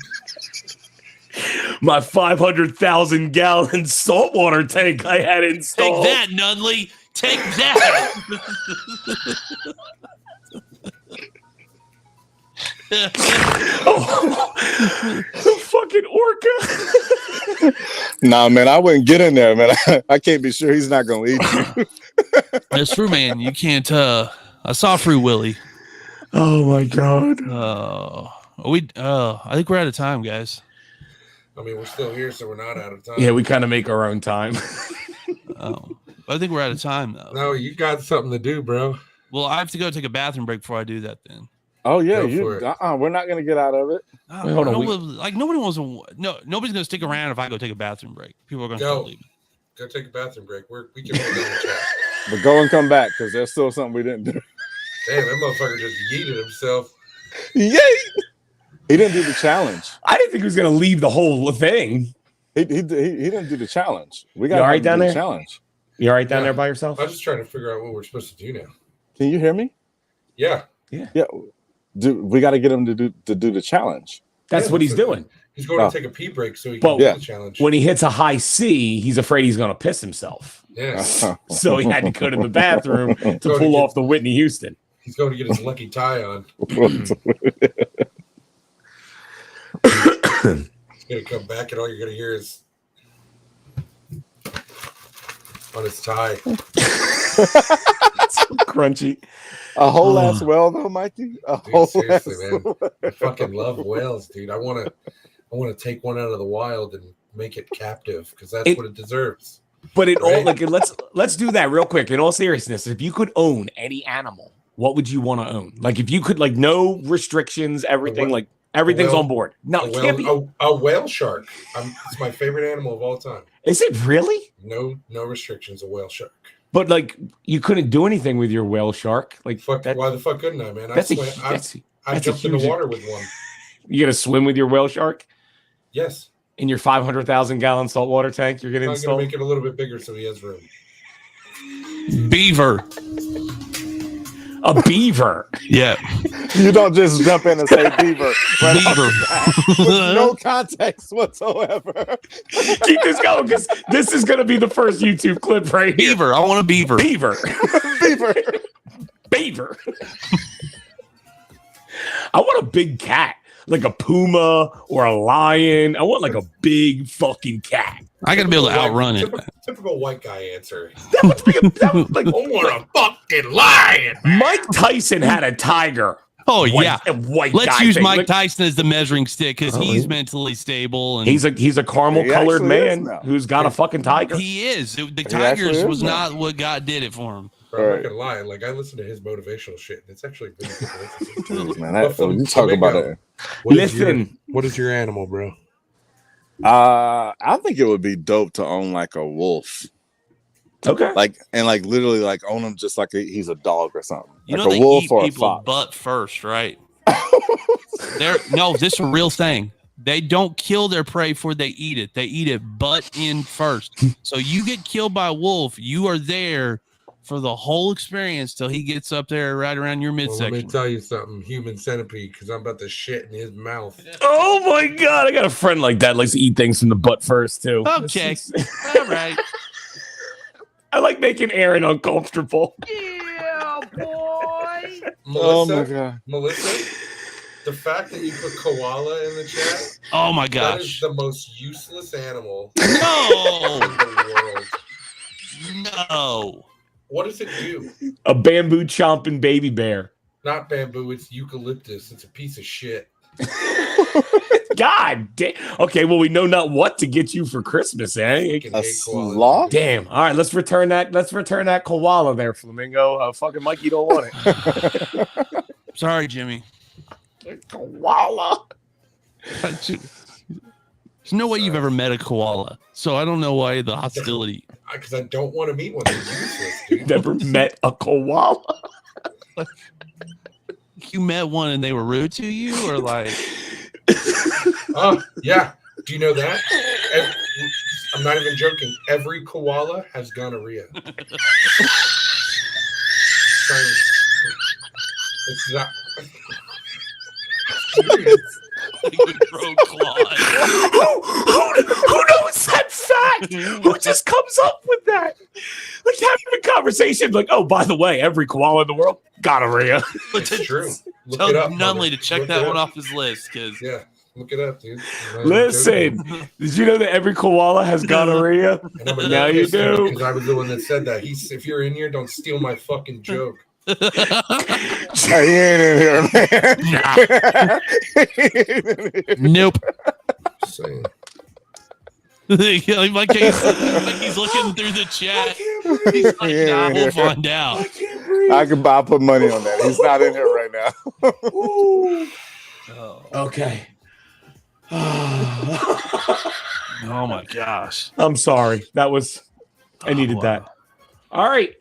S6: My 500,000 gallon saltwater tank I had installed.
S1: Take that, Nunley. Take that.
S6: Fucking orca.
S5: Nah, man, I wouldn't get in there, man. I can't be sure he's not gonna eat you.
S1: That's true, man. You can't. I saw Free Willy.
S6: Oh my god.
S1: I think we're out of time, guys.
S7: I mean, we're still here, so we're not out of time.
S6: Yeah, we kind of make our own time.
S1: I think we're out of time, though.
S7: No, you got something to do, bro.
S1: Well, I have to go take a bathroom break before I do that. Then.
S5: Oh yeah,
S7: Go
S5: we're not gonna get out of it.
S6: Wait, hold on.
S1: Nobody wants to. No, nobody's gonna stick around if I go take a bathroom break. People are gonna start leaving.
S7: Go take a bathroom break. We can hold on the chat.
S5: But go and come back because there's still something we didn't do.
S7: Damn, that motherfucker just yeeted himself.
S5: Yay! He didn't do the challenge.
S6: I didn't think he was gonna leave the whole thing.
S5: He didn't do the challenge. We got
S6: all right down there.
S5: Challenge.
S6: You all right down there by yourself?
S7: I'm just trying to figure out what we're supposed to do now.
S5: Can you hear me?
S7: Yeah.
S5: We got to get him to do the challenge.
S6: That's what he's doing.
S7: He's going to take a pee break so he can do the challenge.
S6: When he hits a high C, he's afraid he's going to piss himself.
S7: Yes.
S6: So he had to go to the bathroom to pull off the Whitney Houston.
S7: He's going to get his lucky tie on. He's going to come back and all you're going to hear is on his tie.
S6: It's so crunchy.
S5: A whole ass whale though, Mikey. A
S7: Dude,
S5: whole
S7: seriously,
S5: ass
S7: man. I fucking love whales, dude. I want to take one out of the wild and make it captive because that's what it deserves.
S6: But it all
S7: Right?
S6: like let's do that real quick. In all seriousness, if you could own any animal, what would you want to own? Like if you could, like no restrictions, everything, like everything's on board. No, it can't be
S7: a whale shark. It's my favorite animal of all time.
S6: Is it really?
S7: No restrictions. A whale shark.
S6: But like you couldn't do anything with your whale shark. Like
S7: Why the fuck couldn't I, man? I jumped in the water with one.
S6: You gonna swim with your whale shark?
S7: Yes.
S6: In your 500,000-gallon saltwater tank, you're gonna
S7: I'm
S6: install.
S7: gonna make it a little bit bigger so he has room.
S1: Beaver.
S6: A beaver.
S1: Yeah.
S5: You don't just jump in and say beaver. Right
S1: Beaver.
S5: with no context whatsoever.
S6: Keep this going because this is gonna be the first YouTube clip right here.
S1: Beaver. I want a beaver.
S6: Beaver.
S5: Beaver.
S6: Beaver. I want a big cat, like a puma or a lion. I want like a big fucking cat.
S1: I gotta be able to outrun it.
S7: Typical white guy answer.
S6: That would like
S7: I want a fucking lion.
S6: Mike Tyson had a tiger.
S1: Oh
S6: White-
S1: yeah.
S6: a white
S1: Let's
S6: guy
S1: use
S6: thing.
S1: Mike
S6: Look-
S1: Tyson as the measuring stick because he's mentally stable and
S6: He's a caramel
S5: He
S6: colored
S5: actually is
S6: man
S5: now.
S6: who's got a fucking tiger.
S1: he is. The
S5: actually
S1: Tigers
S5: is
S1: was
S5: now.
S1: not what God did it for him.
S7: Bro, I'm
S5: Right.
S7: not gonna lie. Like I listen to his motivational shit, and it's actually really good to listen to.
S5: Man,
S7: But
S5: you talk about
S7: Flamingo,
S5: it.
S7: What is your animal, bro?
S5: I think it would be dope to own like a wolf,
S6: Okay.
S5: like literally like own him just like he's a dog or something,
S1: You
S5: like
S1: know
S5: a
S1: they
S5: wolf
S1: eat
S5: or a
S1: people
S5: fox.
S1: butt first, right? This is a real thing. They don't kill their prey before they eat it. They eat it butt in first. So you get killed by a wolf, you are there for the whole experience till he gets up there right around your
S7: Well, let me
S1: midsection.
S7: tell you something. Human centipede, because I'm about to shit in his mouth.
S6: Oh my god, I got a friend like that. Likes to eat things from the butt first too.
S1: Okay.
S6: This is-
S1: All right.
S6: I like making Aaron uncomfortable.
S5: Oh my
S7: Melissa,
S5: god!
S7: Melissa, the fact that you put koala in the chat,
S1: Oh my
S7: that is
S1: gosh.
S7: the most useless animal
S1: No.
S7: in the world.
S1: No.
S7: What does it do?
S6: A bamboo chomping baby bear.
S7: Not bamboo, it's eucalyptus. It's a piece of shit.
S6: God damn. Okay, well, we know not what to get you for Christmas, eh?
S7: Fucking
S5: A
S7: hate koalas.
S5: sloth?
S6: Damn. All right, let's return that koala there, Flamingo. Fucking Mike, you don't want it.
S1: Sorry, Jimmy.
S6: Koala.
S1: There's no way you've ever met a koala. So I don't know why the hostility.
S7: Because I don't want to meet one. They're useless, dude.
S6: Never met a koala.
S1: You met one and they were rude to you, or like
S7: Oh, yeah. Do you know that? I'm not even joking. Every koala has gonorrhea. It's not.
S1: grow claws.
S6: Who knows that fact? Who just comes up with that? Like having a conversation, like, oh, by the way, every koala in the world, gonorrhea.
S7: It's true. Look
S1: Tell
S7: it up.
S1: Nunley
S7: brother.
S1: to check
S7: Look
S1: that
S7: it
S1: one
S7: up.
S1: off his list because
S7: Yeah, look it up, dude. I'm not even
S6: Listen,
S7: joking.
S6: did you know that every koala has gonorrhea?
S7: And I'm a
S6: Now you
S7: pissed
S6: do.
S7: because I was the one that said that. If you're in here, don't steal my fucking joke.
S5: Hey, he ain't in here, man. He ain't in here.
S1: nope.
S7: Just saying.
S1: like he's looking through the chat. He's like,
S5: Yeah.
S1: nah, we'll find out.
S5: I'll put money on that. He's not in here right now.
S6: Okay.
S1: Oh my gosh.
S6: I'm sorry. I needed
S1: wow.
S6: that. All right.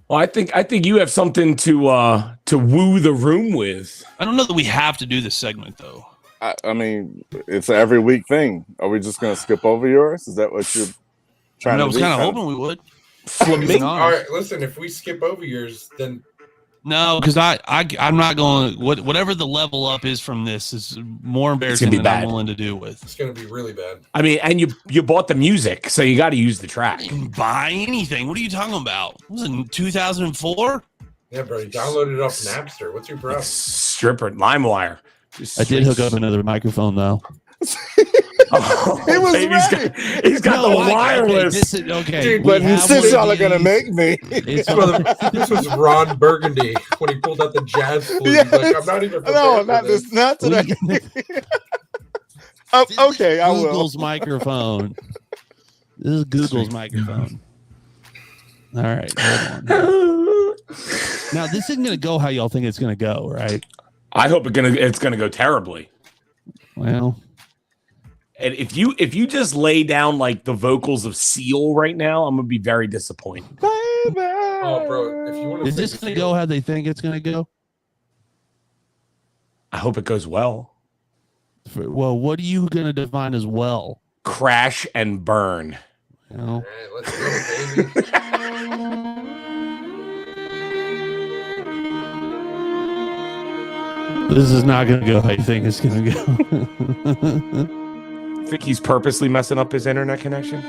S6: Well, I think you have something to woo the room with.
S1: I don't know that we have to do this segment though.
S5: I mean, it's an every week thing. Are we just gonna skip over yours? Is that what you're trying
S1: I
S5: to
S1: was
S5: do?
S1: kind of hoping we would.
S6: Flamingo.
S7: All right, listen. If we skip over yours, then
S1: No, because I'm not going. Whatever the level up is from this is more embarrassing
S6: be
S1: than
S6: bad.
S1: I'm willing to do with.
S7: it's going to be really bad.
S6: I mean, and you bought the music, so you got to use the track.
S1: You can buy anything. What are you talking about? Was it in 2004?
S7: Yeah, bro. You downloaded it off Napster. What's your problem?
S6: Stripper, LimeWire.
S1: I did hook up another microphone though.
S5: He was
S6: baby,
S5: ready.
S6: he's got the wireless.
S1: Okay,
S7: Dude,
S1: we
S5: But
S1: have
S5: since
S1: one of
S5: y'all are gonna
S1: these.
S5: make me,
S1: It's
S7: This was Ron Burgundy when he pulled out the jazz flute. He's like, I'm not even prepared
S5: no,
S7: for
S5: not
S7: this.
S5: this, not today.
S1: This is
S5: Okay, I will.
S1: Google's microphone. This is Google's microphone. All right, hold on. Now this isn't gonna go how y'all think it's gonna go, right?
S6: I hope it's gonna go terribly.
S1: Well,
S6: And if you just lay down like the vocals of Seal right now, I'm gonna be very disappointed.
S7: Oh, bro, if you want to
S1: is this gonna go how they think it's gonna go?
S6: I hope it goes well.
S1: Well, what are you gonna define as well?
S6: Crash and burn.
S1: You know?
S7: Let's go, baby.
S1: This is not gonna go how you think it's gonna go.
S6: Think he's purposely messing up his internet connection?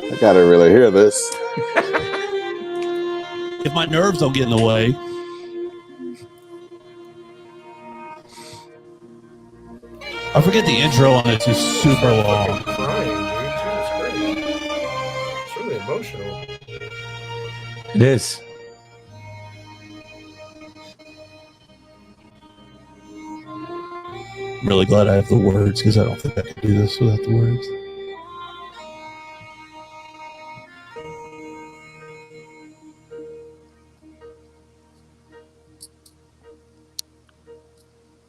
S5: I gotta really hear this.
S1: If my nerves don't get in the way. I forget the intro on it's just super long.
S7: Crying, dude. Jesus Christ. It's really emotional.
S6: It is.
S1: I'm really glad I have the words because I don't think I could do this without the words.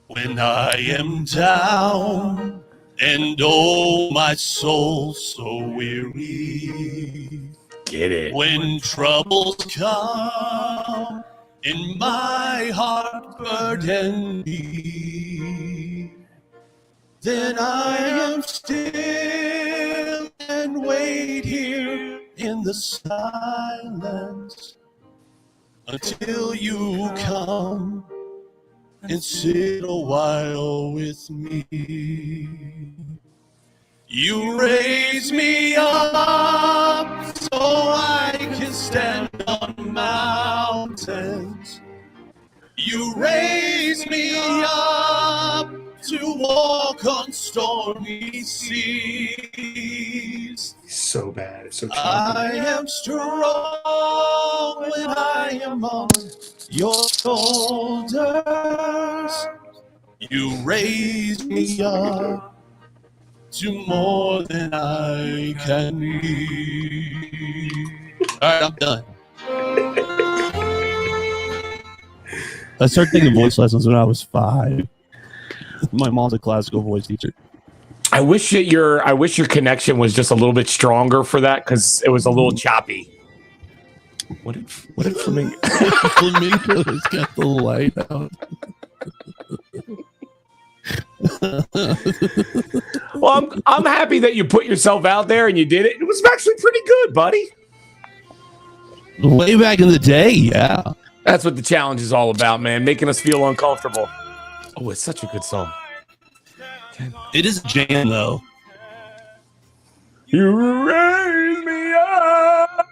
S1: When I am down and oh my soul so weary,
S6: Get it.
S1: when troubles come in my heart burden me, then I am still and wait here in the silence until you come and sit a while with me. You raise me up so I can stand on mountains. You raise me up to walk on stormy seas.
S6: So bad. It's so
S1: I am strong when I am on your shoulders. You raise me up to more than I can need. All right, I'm done. I started taking voice lessons when I was 5. My mom's a classical voice teacher.
S6: I wish that your connection was just a little bit stronger for that because it was a little choppy. What did Flamingo?
S1: Flamingo's got the light out.
S6: Well, I'm happy that you put yourself out there and you did it. It was actually pretty good, buddy.
S1: Way back in the day, yeah.
S6: That's what the challenge is all about, man. Making us feel uncomfortable. Oh, it's such a good song.
S1: It is a jam, though.
S6: You raise me up.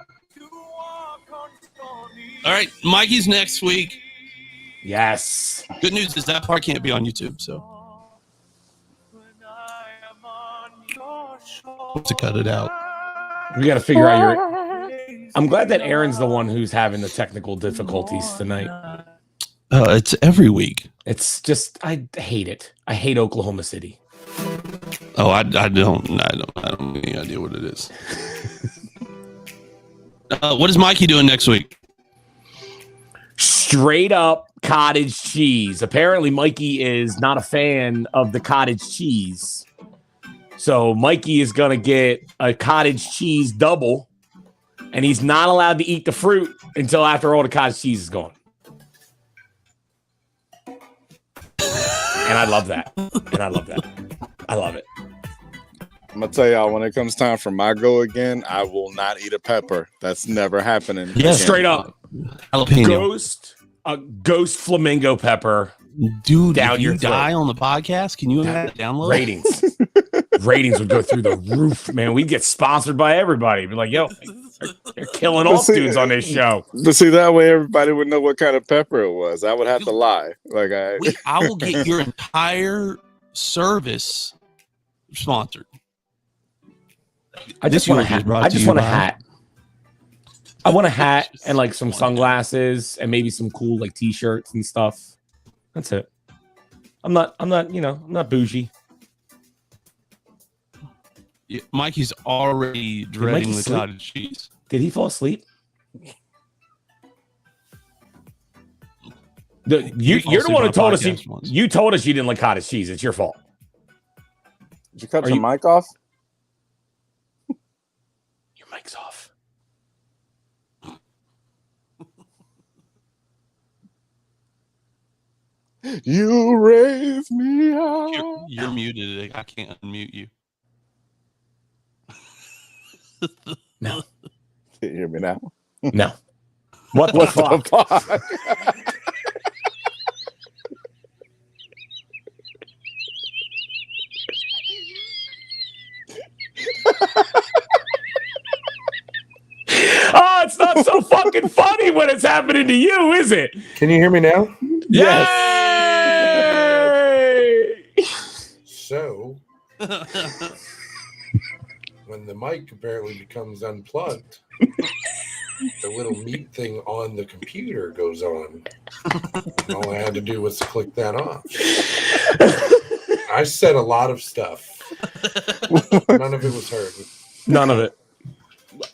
S1: All right, Mikey's next week.
S6: Yes.
S1: Good news is that part can't be on YouTube, so to cut it out.
S6: We got to figure out your. I'm glad that Aaron's the one who's having the technical difficulties tonight.
S1: It's every week.
S6: It's just I hate it. I hate Oklahoma City.
S1: Oh, I don't have any idea what it is. What is Mikey doing next week?
S6: Straight up cottage cheese. Apparently, Mikey is not a fan of the cottage cheese. So Mikey is going to get a cottage cheese double, and he's not allowed to eat the fruit until after all the cottage cheese is gone. And I love that. I love it.
S5: I'm gonna tell y'all when it comes time for my go again, I will not eat a pepper. That's never happening.
S1: Yeah,
S5: again.
S6: Straight up.
S1: Jalapeno.
S6: Ghost flamingo pepper.
S1: Dude,
S6: down
S1: if
S6: your
S1: you
S6: throat.
S1: die on the podcast, can you download
S6: Ratings would go through the roof, man. We'd get sponsored by everybody. Be like, yo, They're killing
S5: But
S6: off
S5: see-
S6: dudes on this show.
S5: But see, that way everybody would know what kind of pepper it was. I would have to lie. Like
S1: I will get your entire service sponsored.
S6: I just want a hat. I just want a hat. I want a hat and like some sunglasses and maybe some cool like t-shirts and stuff. That's it. I'm not, I'm not bougie.
S1: Yeah, Mikey's already dreading
S6: Mikey
S1: the
S6: sleep?
S1: cottage cheese.
S6: Did he fall asleep? You're the one who told us you told us you didn't like cottage cheese. It's your fault.
S5: Did you cut your mic off?
S6: Your mic's off.
S5: You raise me up.
S1: You're muted. I can't unmute you.
S6: No.
S5: Can you hear me now?
S6: No. What the fuck? Oh, it's not so fucking funny when it's happening to you, is it?
S7: Can you hear me now?
S6: Yes. Yay!
S7: So, when the mic apparently becomes unplugged, the little mute thing on the computer goes on. And all I had to do was click that off. I said a lot of stuff. None of it was heard.
S6: None of it.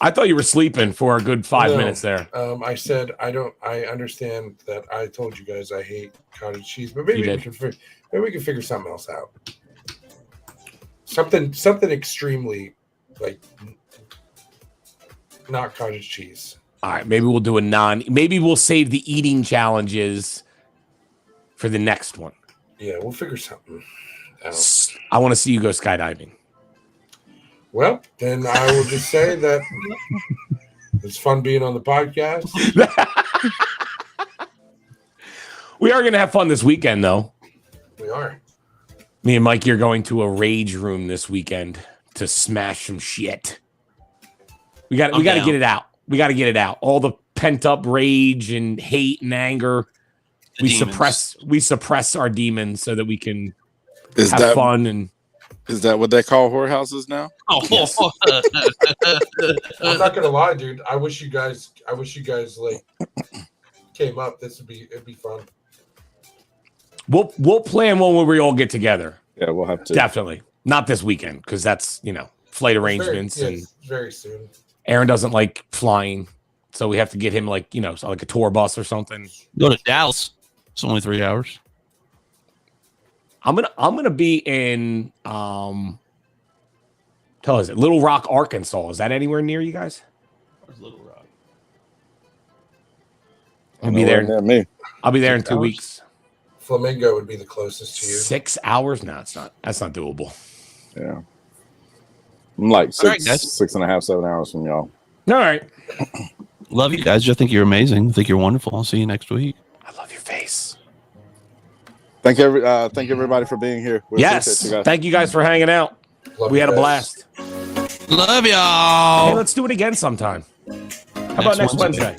S6: I thought you were sleeping for a good 5 minutes there.
S7: I said I understand that I told you guys I hate cottage cheese, but maybe we can figure something else out. Something extremely like not cottage cheese.
S6: All right, maybe we'll do maybe we'll save the eating challenges for the next one.
S7: Yeah, we'll figure something out.
S6: I want to see you go skydiving.
S7: Well, then I will just say that it's fun being on the podcast.
S6: We are going to have fun this weekend, though.
S7: We are.
S6: Me and Mike are going to a rage room this weekend to smash some shit. We got to get it out. We got to get it out. All the pent up rage and hate and anger. We suppress our demons so that we can have fun. And
S5: is that what they call whorehouses now?
S1: Oh,
S6: yes.
S7: I'm not gonna lie, dude. I wish you guys like came up. It'd be fun.
S6: We'll plan one where we all get together.
S5: Yeah, we'll have to.
S6: Definitely not this weekend because that's flight arrangements and
S7: very soon.
S6: Aaron doesn't like flying, so we have to get him like a tour bus or something.
S1: Go to Dallas. It's only 3 hours.
S6: I'm gonna be in Little Rock, Arkansas. Is that anywhere near you guys?
S1: Where's Little Rock?
S6: I'll be there.
S5: Near me.
S6: I'll be there in 2 weeks.
S7: Flamingo would be the closest to you.
S6: 6 hours? No, it's not. That's not doable.
S5: Yeah. I'm like
S1: right,
S5: 6.5, 7 hours from y'all.
S6: All right.
S1: Love you guys. I think you're amazing. I think you're wonderful. I'll see you next week.
S6: I love your face.
S5: Thank everybody for being here. We appreciate
S6: Yes.
S5: you guys.
S6: Thank you guys for hanging out. We had a blast.
S1: Love y'all.
S6: Hey, let's do it again sometime. How about next Wednesday?